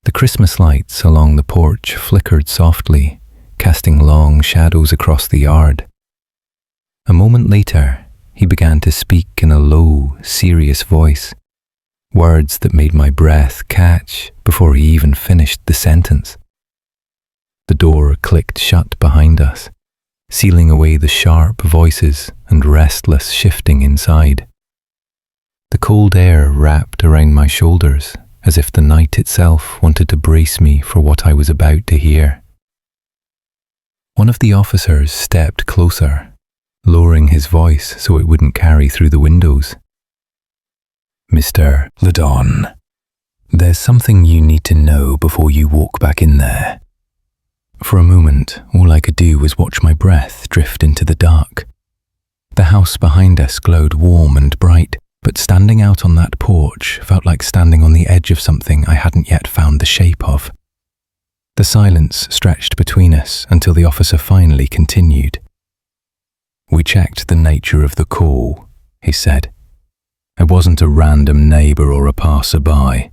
Speaker 2: The Christmas lights along the porch flickered softly, casting long shadows across the yard.
Speaker 1: A moment later, he began to speak in a low, serious voice, words that made my breath catch before he even finished the sentence. The door clicked shut behind us, sealing away the sharp voices and restless shifting inside. The cold air wrapped around my shoulders as if the night itself wanted to brace me for what I was about to hear. One of the officers stepped closer, lowering his voice so it wouldn't carry through the windows. "Mr. Ledon, there's something you need to know before you walk back in there." For a moment, all I could do was watch my breath drift into the dark. The house behind us glowed warm and bright, but standing out on that porch felt like standing on the edge of something I hadn't yet found the shape of. The silence stretched between us until the officer finally continued. "We checked the nature of the call," he said. "It wasn't a random neighbour or a passerby.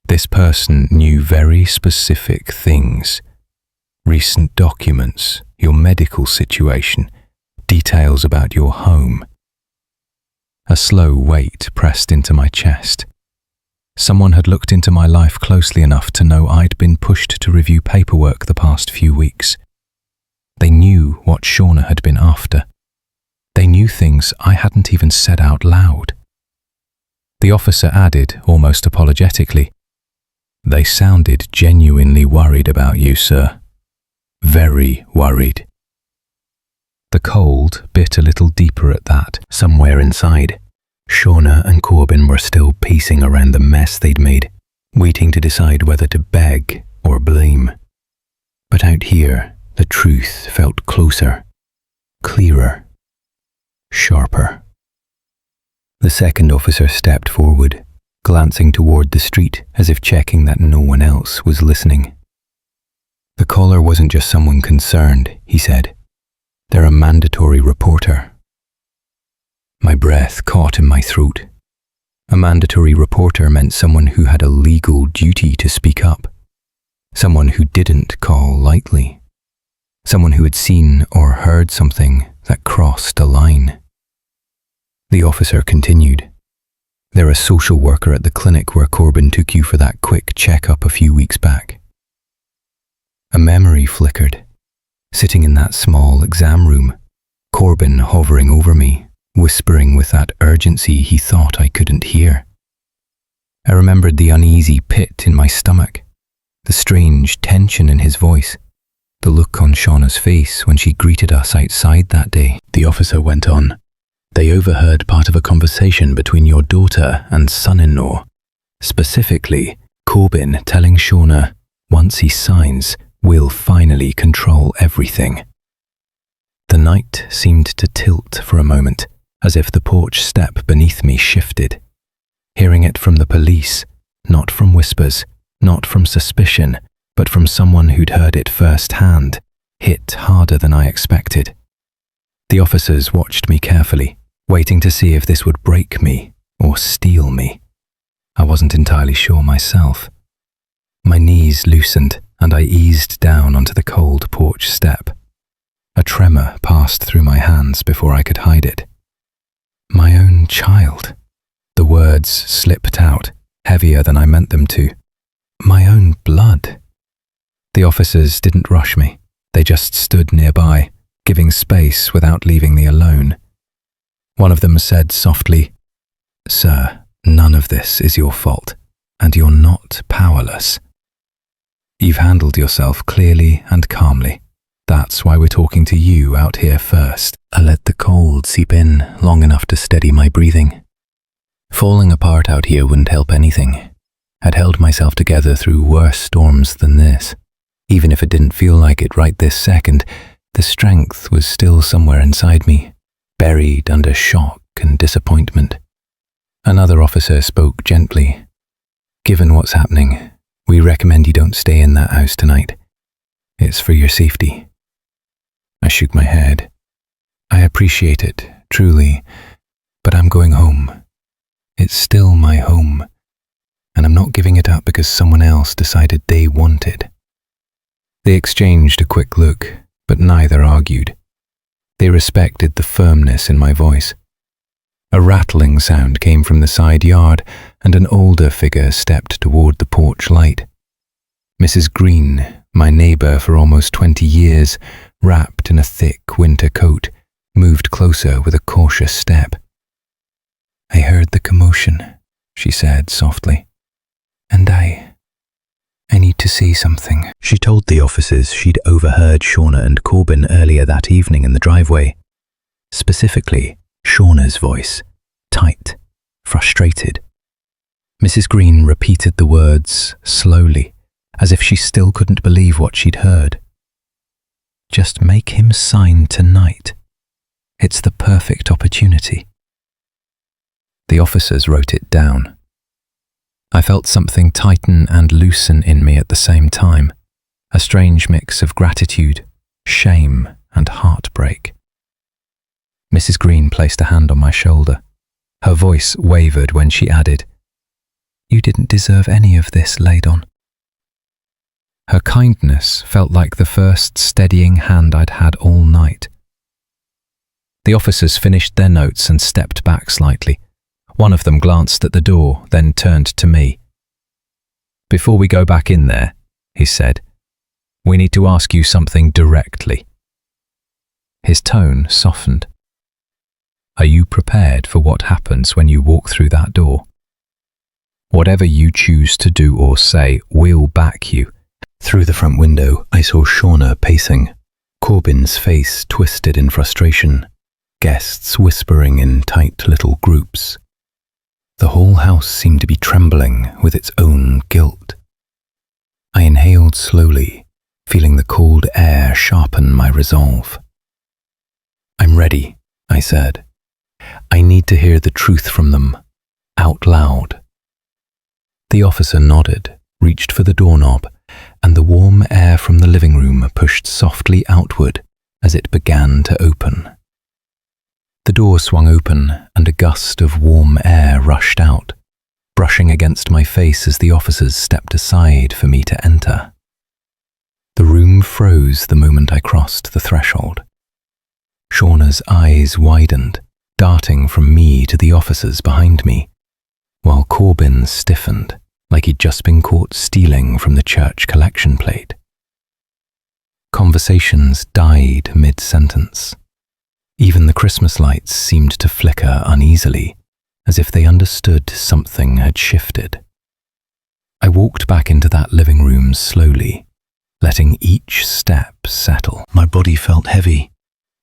Speaker 1: This person knew very specific things. Recent documents, your medical situation, details about your home." A slow weight pressed into my chest. Someone had looked into my life closely enough to know I'd been pushed to review paperwork the past few weeks. They knew what Shauna had been after. They knew things I hadn't even said out loud. The officer added, almost apologetically, "They sounded genuinely worried about you, sir. Very worried." The cold bit a little deeper at that. Somewhere inside, Shauna and Corbin were still pacing around the mess they'd made, waiting to decide whether to beg or blame. But out here, the truth felt closer, clearer, sharper. The second officer stepped forward, glancing toward the street as if checking that no one else was listening. "The caller wasn't just someone concerned," he said. "They're a mandatory reporter." My breath caught in my throat. A mandatory reporter meant someone who had a legal duty to speak up. Someone who didn't call lightly. Someone who had seen or heard something that crossed a line. The officer continued. "They're a social worker at the clinic where Corbin took you for that quick checkup a few weeks back." A memory flickered. Sitting in that small exam room, Corbin hovering over me, whispering with that urgency he thought I couldn't hear. I remembered the uneasy pit in my stomach, the strange tension in his voice, the look on Shauna's face when she greeted us outside that day. The officer went on. "They overheard part of a conversation between your daughter and son-in-law. Specifically, Corbin telling Shauna, once he signs, we'll finally control everything." The night seemed to tilt for a moment, as if the porch step beneath me shifted. Hearing it from the police, not from whispers, not from suspicion, but from someone who'd heard it firsthand, hit harder than I expected. The officers watched me carefully, waiting to see if this would break me or steel me. I wasn't entirely sure myself. My knees loosened and I eased down onto the cold porch step. A tremor passed through my hands before I could hide it. My own child. The words slipped out, heavier than I meant them to. My own blood. The officers didn't rush me. They just stood nearby, giving space without leaving me alone. One of them said softly, "Sir, none of this is your fault, and you're not powerless. You've handled yourself clearly and calmly. That's why we're talking to you out here first." I let the cold seep in long enough to steady my breathing. Falling apart out here wouldn't help anything. I'd held myself together through worse storms than this. Even if it didn't feel like it right this second, the strength was still somewhere inside me, buried under shock and disappointment. Another officer spoke gently. "Given what's happening, we recommend you don't stay in that house tonight. It's for your safety." I shook my head. "I appreciate it, truly, but I'm going home. It's still my home, and I'm not giving it up because someone else decided they wanted." They exchanged a quick look, but neither argued. They respected the firmness in my voice. A rattling sound came from the side yard, and an older figure stepped toward the porch light. Mrs. Green, my neighbour for almost 20 years, wrapped in a thick winter coat, moved closer with a cautious step. "I heard the commotion," she said softly, "and I need to see something."
Speaker 2: She told the officers she'd overheard Shauna and Corbin earlier that evening in the driveway. Specifically, Shauna's voice, tight, frustrated. Mrs. Green repeated the words slowly, as if she still couldn't believe what she'd heard. "Just make him sign tonight. It's the perfect opportunity." The officers wrote it down. I felt something tighten and loosen in me at the same time, a strange mix of gratitude, shame, and heartbreak. Mrs. Green placed a hand on my shoulder. Her voice wavered when she added, "You didn't deserve any of this, Laydon." Her kindness felt like the first steadying hand I'd had all night. The officers finished their notes and stepped back slightly. One of them glanced at the door, then turned to me. "Before we go back in there," he said, "we need to ask you something directly." His tone softened. "Are you prepared for what happens when you walk through that door? Whatever you choose to do or say, we'll back you." Through the front window, I saw Shauna pacing, Corbin's face twisted in frustration, guests whispering in tight little groups. The whole house seemed to be trembling with its own guilt. I inhaled slowly, feeling the cold air sharpen my resolve. "I'm ready," I said. "I need to hear the truth from them, out loud." The officer nodded, reached for the doorknob, and the warm air from the living room pushed softly outward as it began to open. The door swung open and a gust of warm air rushed out, brushing against my face as the officers stepped aside for me to enter. The room froze the moment I crossed the threshold. Shauna's eyes widened, darting from me to the officers behind me, while Corbin stiffened like he'd just been caught stealing from the church collection plate. Conversations died mid-sentence. Even the Christmas lights seemed to flicker uneasily, as if they understood something had shifted. I walked back into that living room slowly, letting each step settle. My body felt heavy,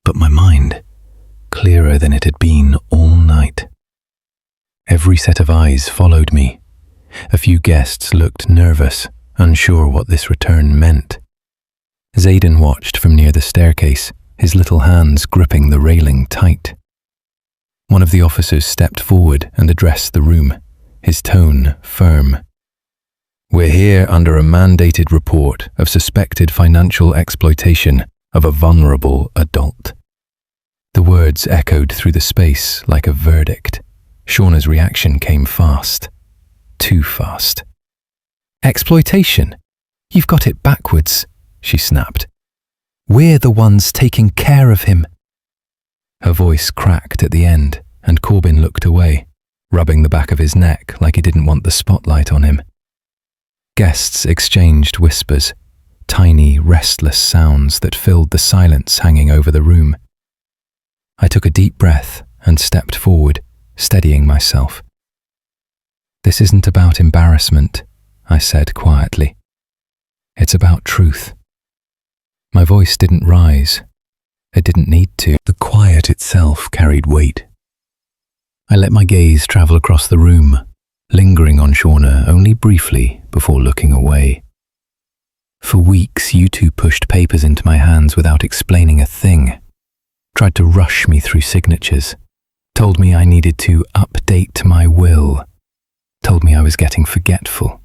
Speaker 2: but my mind clearer than it had been all night. Every set of eyes followed me. A few guests looked nervous, unsure what this return meant. Zayden watched from near the staircase, his little hands gripping the railing tight. One of the officers stepped forward and addressed the room, his tone firm. "We're here under a mandated report of suspected financial exploitation of a vulnerable adult." The words echoed through the space like a verdict. Shauna's reaction came fast. Too fast. "Exploitation? You've got it backwards," she snapped. "We're the ones taking care of him." Her voice cracked at the end, and Corbin looked away, rubbing the back of his neck like he didn't want the spotlight on him. Guests exchanged whispers, tiny, restless sounds that filled the silence hanging over the room. I took a deep breath and stepped forward, steadying myself. "This isn't about embarrassment," I said quietly. "It's about truth." My voice didn't rise. It didn't need to. The quiet itself carried weight. I let my gaze travel across the room, lingering on Shauna only briefly before looking away. For weeks, you two pushed papers into my hands without explaining a thing, tried to rush me through signatures, told me I needed to update my will, told me I was getting forgetful.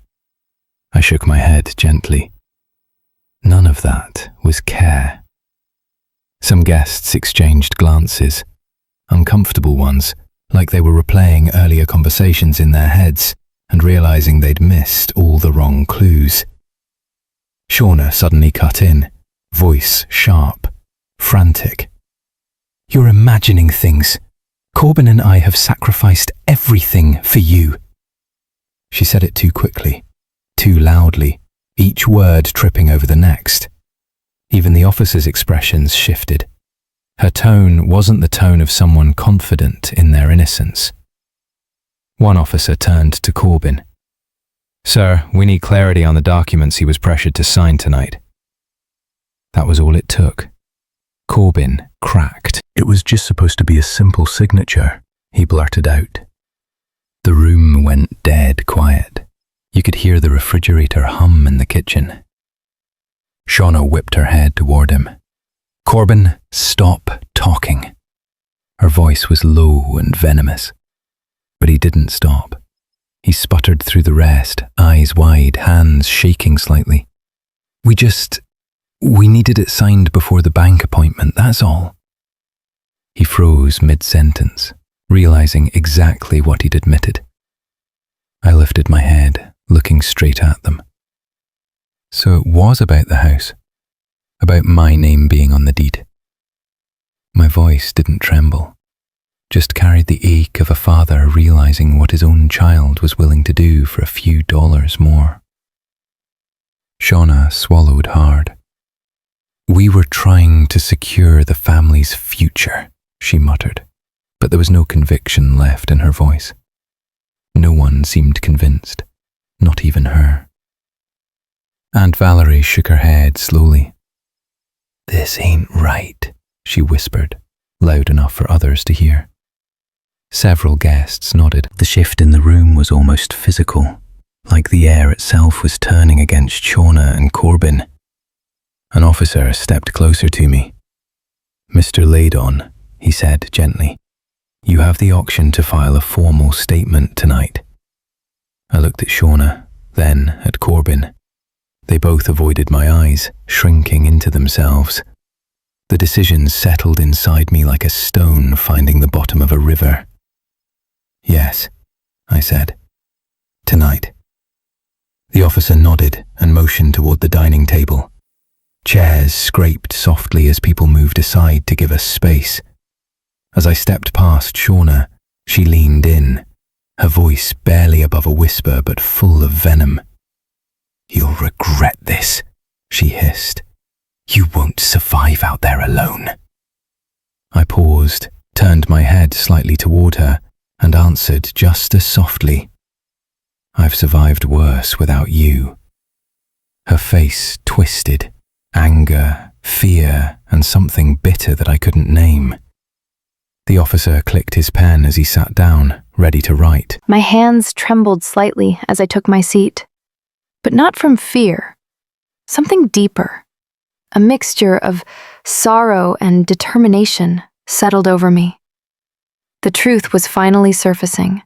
Speaker 2: I shook my head gently. None of that was care. Some guests exchanged glances, uncomfortable ones, like they were replaying earlier conversations in their heads and realizing they'd missed all the wrong clues. Shauna suddenly cut in, voice sharp, frantic. You're imagining things. Corbin and I have sacrificed everything for you. She said it too quickly, too loudly, each word tripping over the next. Even the officer's expressions shifted. Her tone wasn't the tone of someone confident in their innocence. One officer turned to Corbin. "Sir, we need clarity on the documents he was pressured to sign tonight." That was all it took. Corbin cracked.
Speaker 1: "It was just supposed to be a simple signature," he blurted out. The room went dead quiet. You could hear the refrigerator hum in the kitchen. Shauna whipped her head toward him. "Corbin, stop talking." Her voice was low and venomous. But he didn't stop. He sputtered through the rest, eyes wide, hands shaking slightly. We needed it signed before the bank appointment, that's all." He froze mid-sentence, realizing exactly what he'd admitted. I lifted my head, looking straight at them. So it was about the house, about my name being on the deed. My voice didn't tremble, just carried the ache of a father realizing what his own child was willing to do for a few dollars more. Shauna swallowed hard. "We were trying to secure the family's future," she muttered, but there was no conviction left in her voice. No one seemed convinced, not even her. Aunt Valerie shook her head slowly. "This ain't right," she whispered, loud enough for others to hear. Several guests nodded. The shift in the room was almost physical, like the air itself was turning against Shauna and Corbin. An officer stepped closer to me. "Mr. Laydon," he said gently, "you have the option to file a formal statement tonight." I looked at Shauna, then at Corbin. They both avoided my eyes, shrinking into themselves. The decision settled inside me like a stone finding the bottom of a river. "Yes," I said. "Tonight." The officer nodded and motioned toward the dining table. Chairs scraped softly as people moved aside to give us space. As I stepped past Shauna, she leaned in, her voice barely above a whisper but full of venom. "You'll regret this," she hissed. "You won't survive out there alone." I paused, turned my head slightly toward her, and answered just as softly, "I've survived worse without you." Her face twisted, anger, fear, and something bitter that I couldn't name. The officer clicked his pen as he sat down, ready to write.
Speaker 3: My hands trembled slightly as I took my seat, but not from fear. Something deeper, a mixture of sorrow and determination, settled over me. The truth was finally surfacing,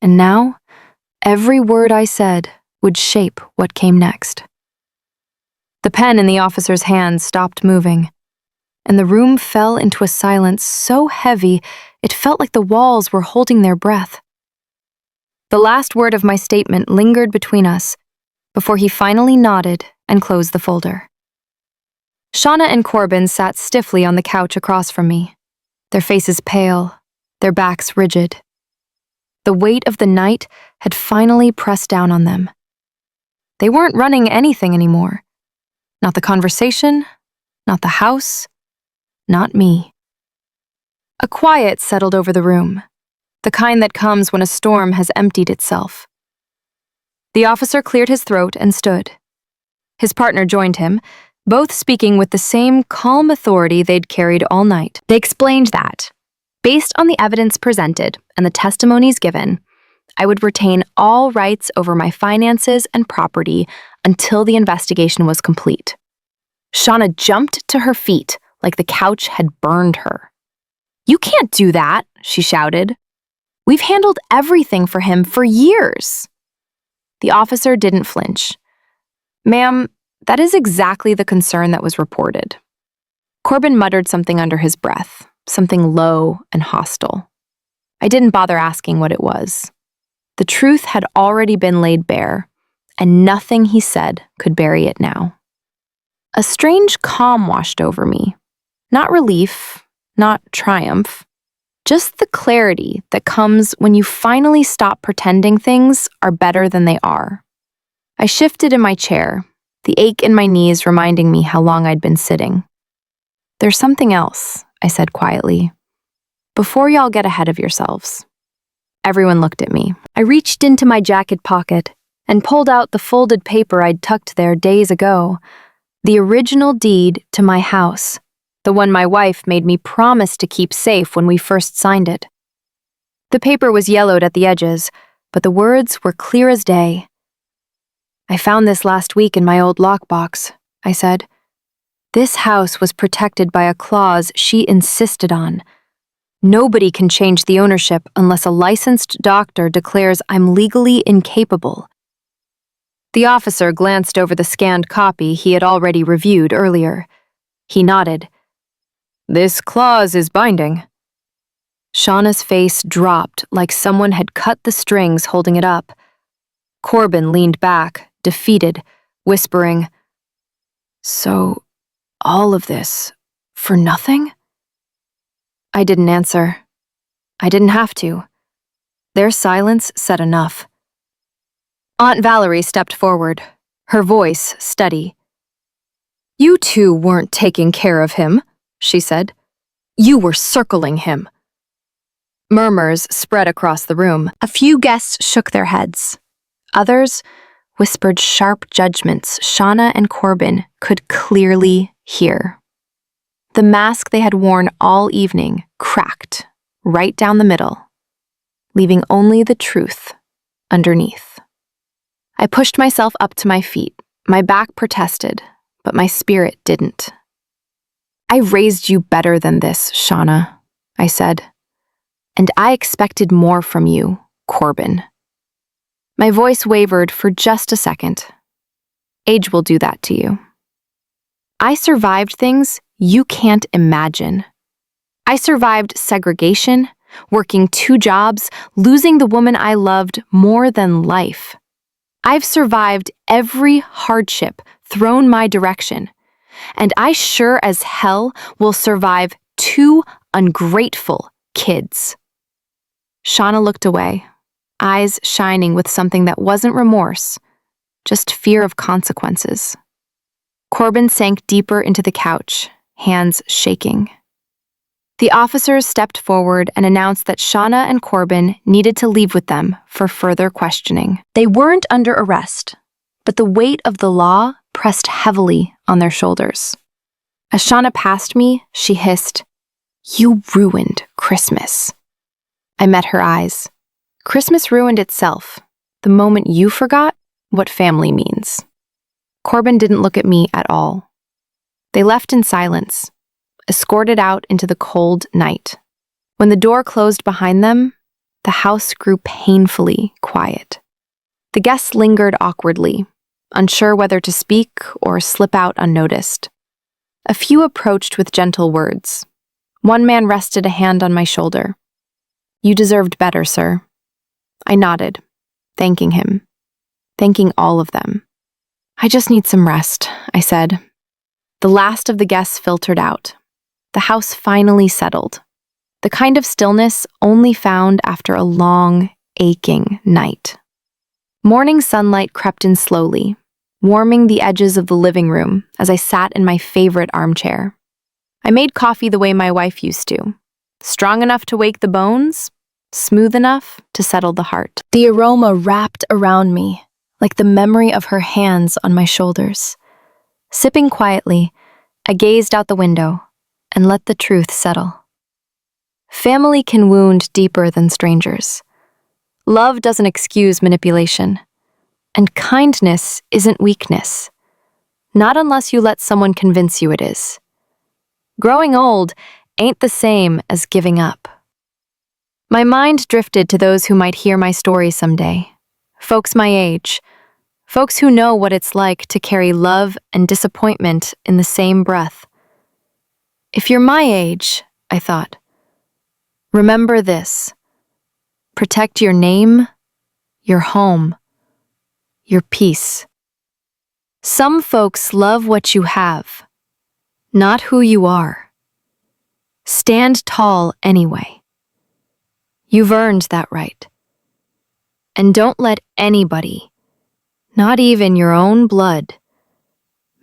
Speaker 3: and now every word I said would shape what came next. The pen in the officer's hand stopped moving, and the room fell into a silence so heavy it felt like the walls were holding their breath. The last word of my statement lingered between us before he finally nodded and closed the folder. Shauna and Corbin sat stiffly on the couch across from me, their faces pale, their backs rigid. The weight of the night had finally pressed down on them. They weren't running anything anymore. Not the conversation, not the house, not me. A quiet settled over the room, the kind that comes when a storm has emptied itself. The officer cleared his throat and stood. His partner joined him, both speaking with the same calm authority they'd carried all night. They explained that, based on the evidence presented and the testimonies given, I would retain all rights over my finances and property until the investigation was complete. Shauna jumped to her feet like the couch had burned her. "You can't do that," she shouted. "We've handled everything for him for years." The officer didn't flinch. "Ma'am, that is exactly the concern that was reported." Corbin muttered something under his breath, something low and hostile. I didn't bother asking what it was. The truth had already been laid bare, and nothing he said could bury it now. A strange calm washed over me. Not relief, not triumph. Just the clarity that comes when you finally stop pretending things are better than they are. I shifted in my chair, the ache in my knees reminding me how long I'd been sitting. "There's something else," I said quietly. "Before y'all get ahead of yourselves." Everyone looked at me. I reached into my jacket pocket and pulled out the folded paper I'd tucked there days ago. The original deed to my house, the one my wife made me promise to keep safe when we first signed it. The paper was yellowed at the edges, but the words were clear as day. "I found this last week in my old lockbox," I said. "This house was protected by a clause she insisted on. Nobody can change the ownership unless a licensed doctor declares I'm legally incapable." The officer glanced over the scanned copy he had already reviewed earlier. He nodded. "This clause is binding." Shauna's face dropped like someone had cut the strings holding it up. Corbin leaned back, defeated, whispering, "So, all of this, for nothing?" I didn't answer. I didn't have to. Their silence said enough. Aunt Valerie stepped forward, her voice steady. "You two weren't taking care of him," she said. "You were circling him." Murmurs spread across the room. A few guests shook their heads. Others whispered sharp judgments Shauna and Corbin could clearly hear. The mask they had worn all evening cracked right down the middle, leaving only the truth underneath. I pushed myself up to my feet. My back protested, but my spirit didn't. "I raised you better than this, Shauna," I said. "And I expected more from you, Corbin." My voice wavered for just a second. Age will do that to you. I survived things you can't imagine. I survived segregation, working 2 jobs, losing the woman I loved more than life. I've survived every hardship thrown my direction, and I sure as hell will survive 2 ungrateful kids. Shauna looked away, eyes shining with something that wasn't remorse, just fear of consequences. Corbin sank deeper into the couch, hands shaking. The officers stepped forward and announced that Shauna and Corbin needed to leave with them for further questioning. They weren't under arrest, but the weight of the law pressed heavily on their shoulders. As Shauna passed me, she hissed, "You ruined Christmas." I met her eyes. Christmas ruined itself the moment you forgot what family means. Corbin didn't look at me at all. They left in silence, escorted out into the cold night. When the door closed behind them, the house grew painfully quiet. The guests lingered awkwardly, unsure whether to speak or slip out unnoticed. A few approached with gentle words. One man rested a hand on my shoulder. "You deserved better, sir." I nodded, thanking him, thanking all of them. "I just need some rest," I said. The last of the guests filtered out. The house finally settled, the kind of stillness only found after a long, aching night. Morning sunlight crept in slowly, warming the edges of the living room as I sat in my favorite armchair. I made coffee the way my wife used to, strong enough to wake the bones, smooth enough to settle the heart. The aroma wrapped around me, like the memory of her hands on my shoulders. Sipping quietly, I gazed out the window and let the truth settle. Family can wound deeper than strangers. Love doesn't excuse manipulation, and kindness isn't weakness, not unless you let someone convince you it is. Growing old ain't the same as giving up. My mind drifted to those who might hear my story someday, folks my age, folks who know what it's like to carry love and disappointment in the same breath. If you're my age, I thought, remember this. Protect your name, your home, your peace. Some folks love what you have, not who you are. Stand tall anyway. You've earned that right. And don't let anybody, not even your own blood,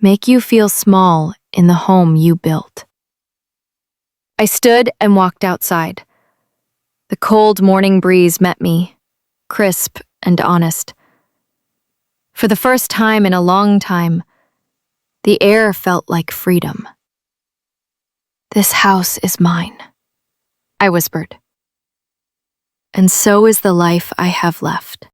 Speaker 3: make you feel small in the home you built. I stood and walked outside. The cold morning breeze met me, crisp and honest. For the first time in a long time, the air felt like freedom. "This house is mine," I whispered. "And so is the life I have left."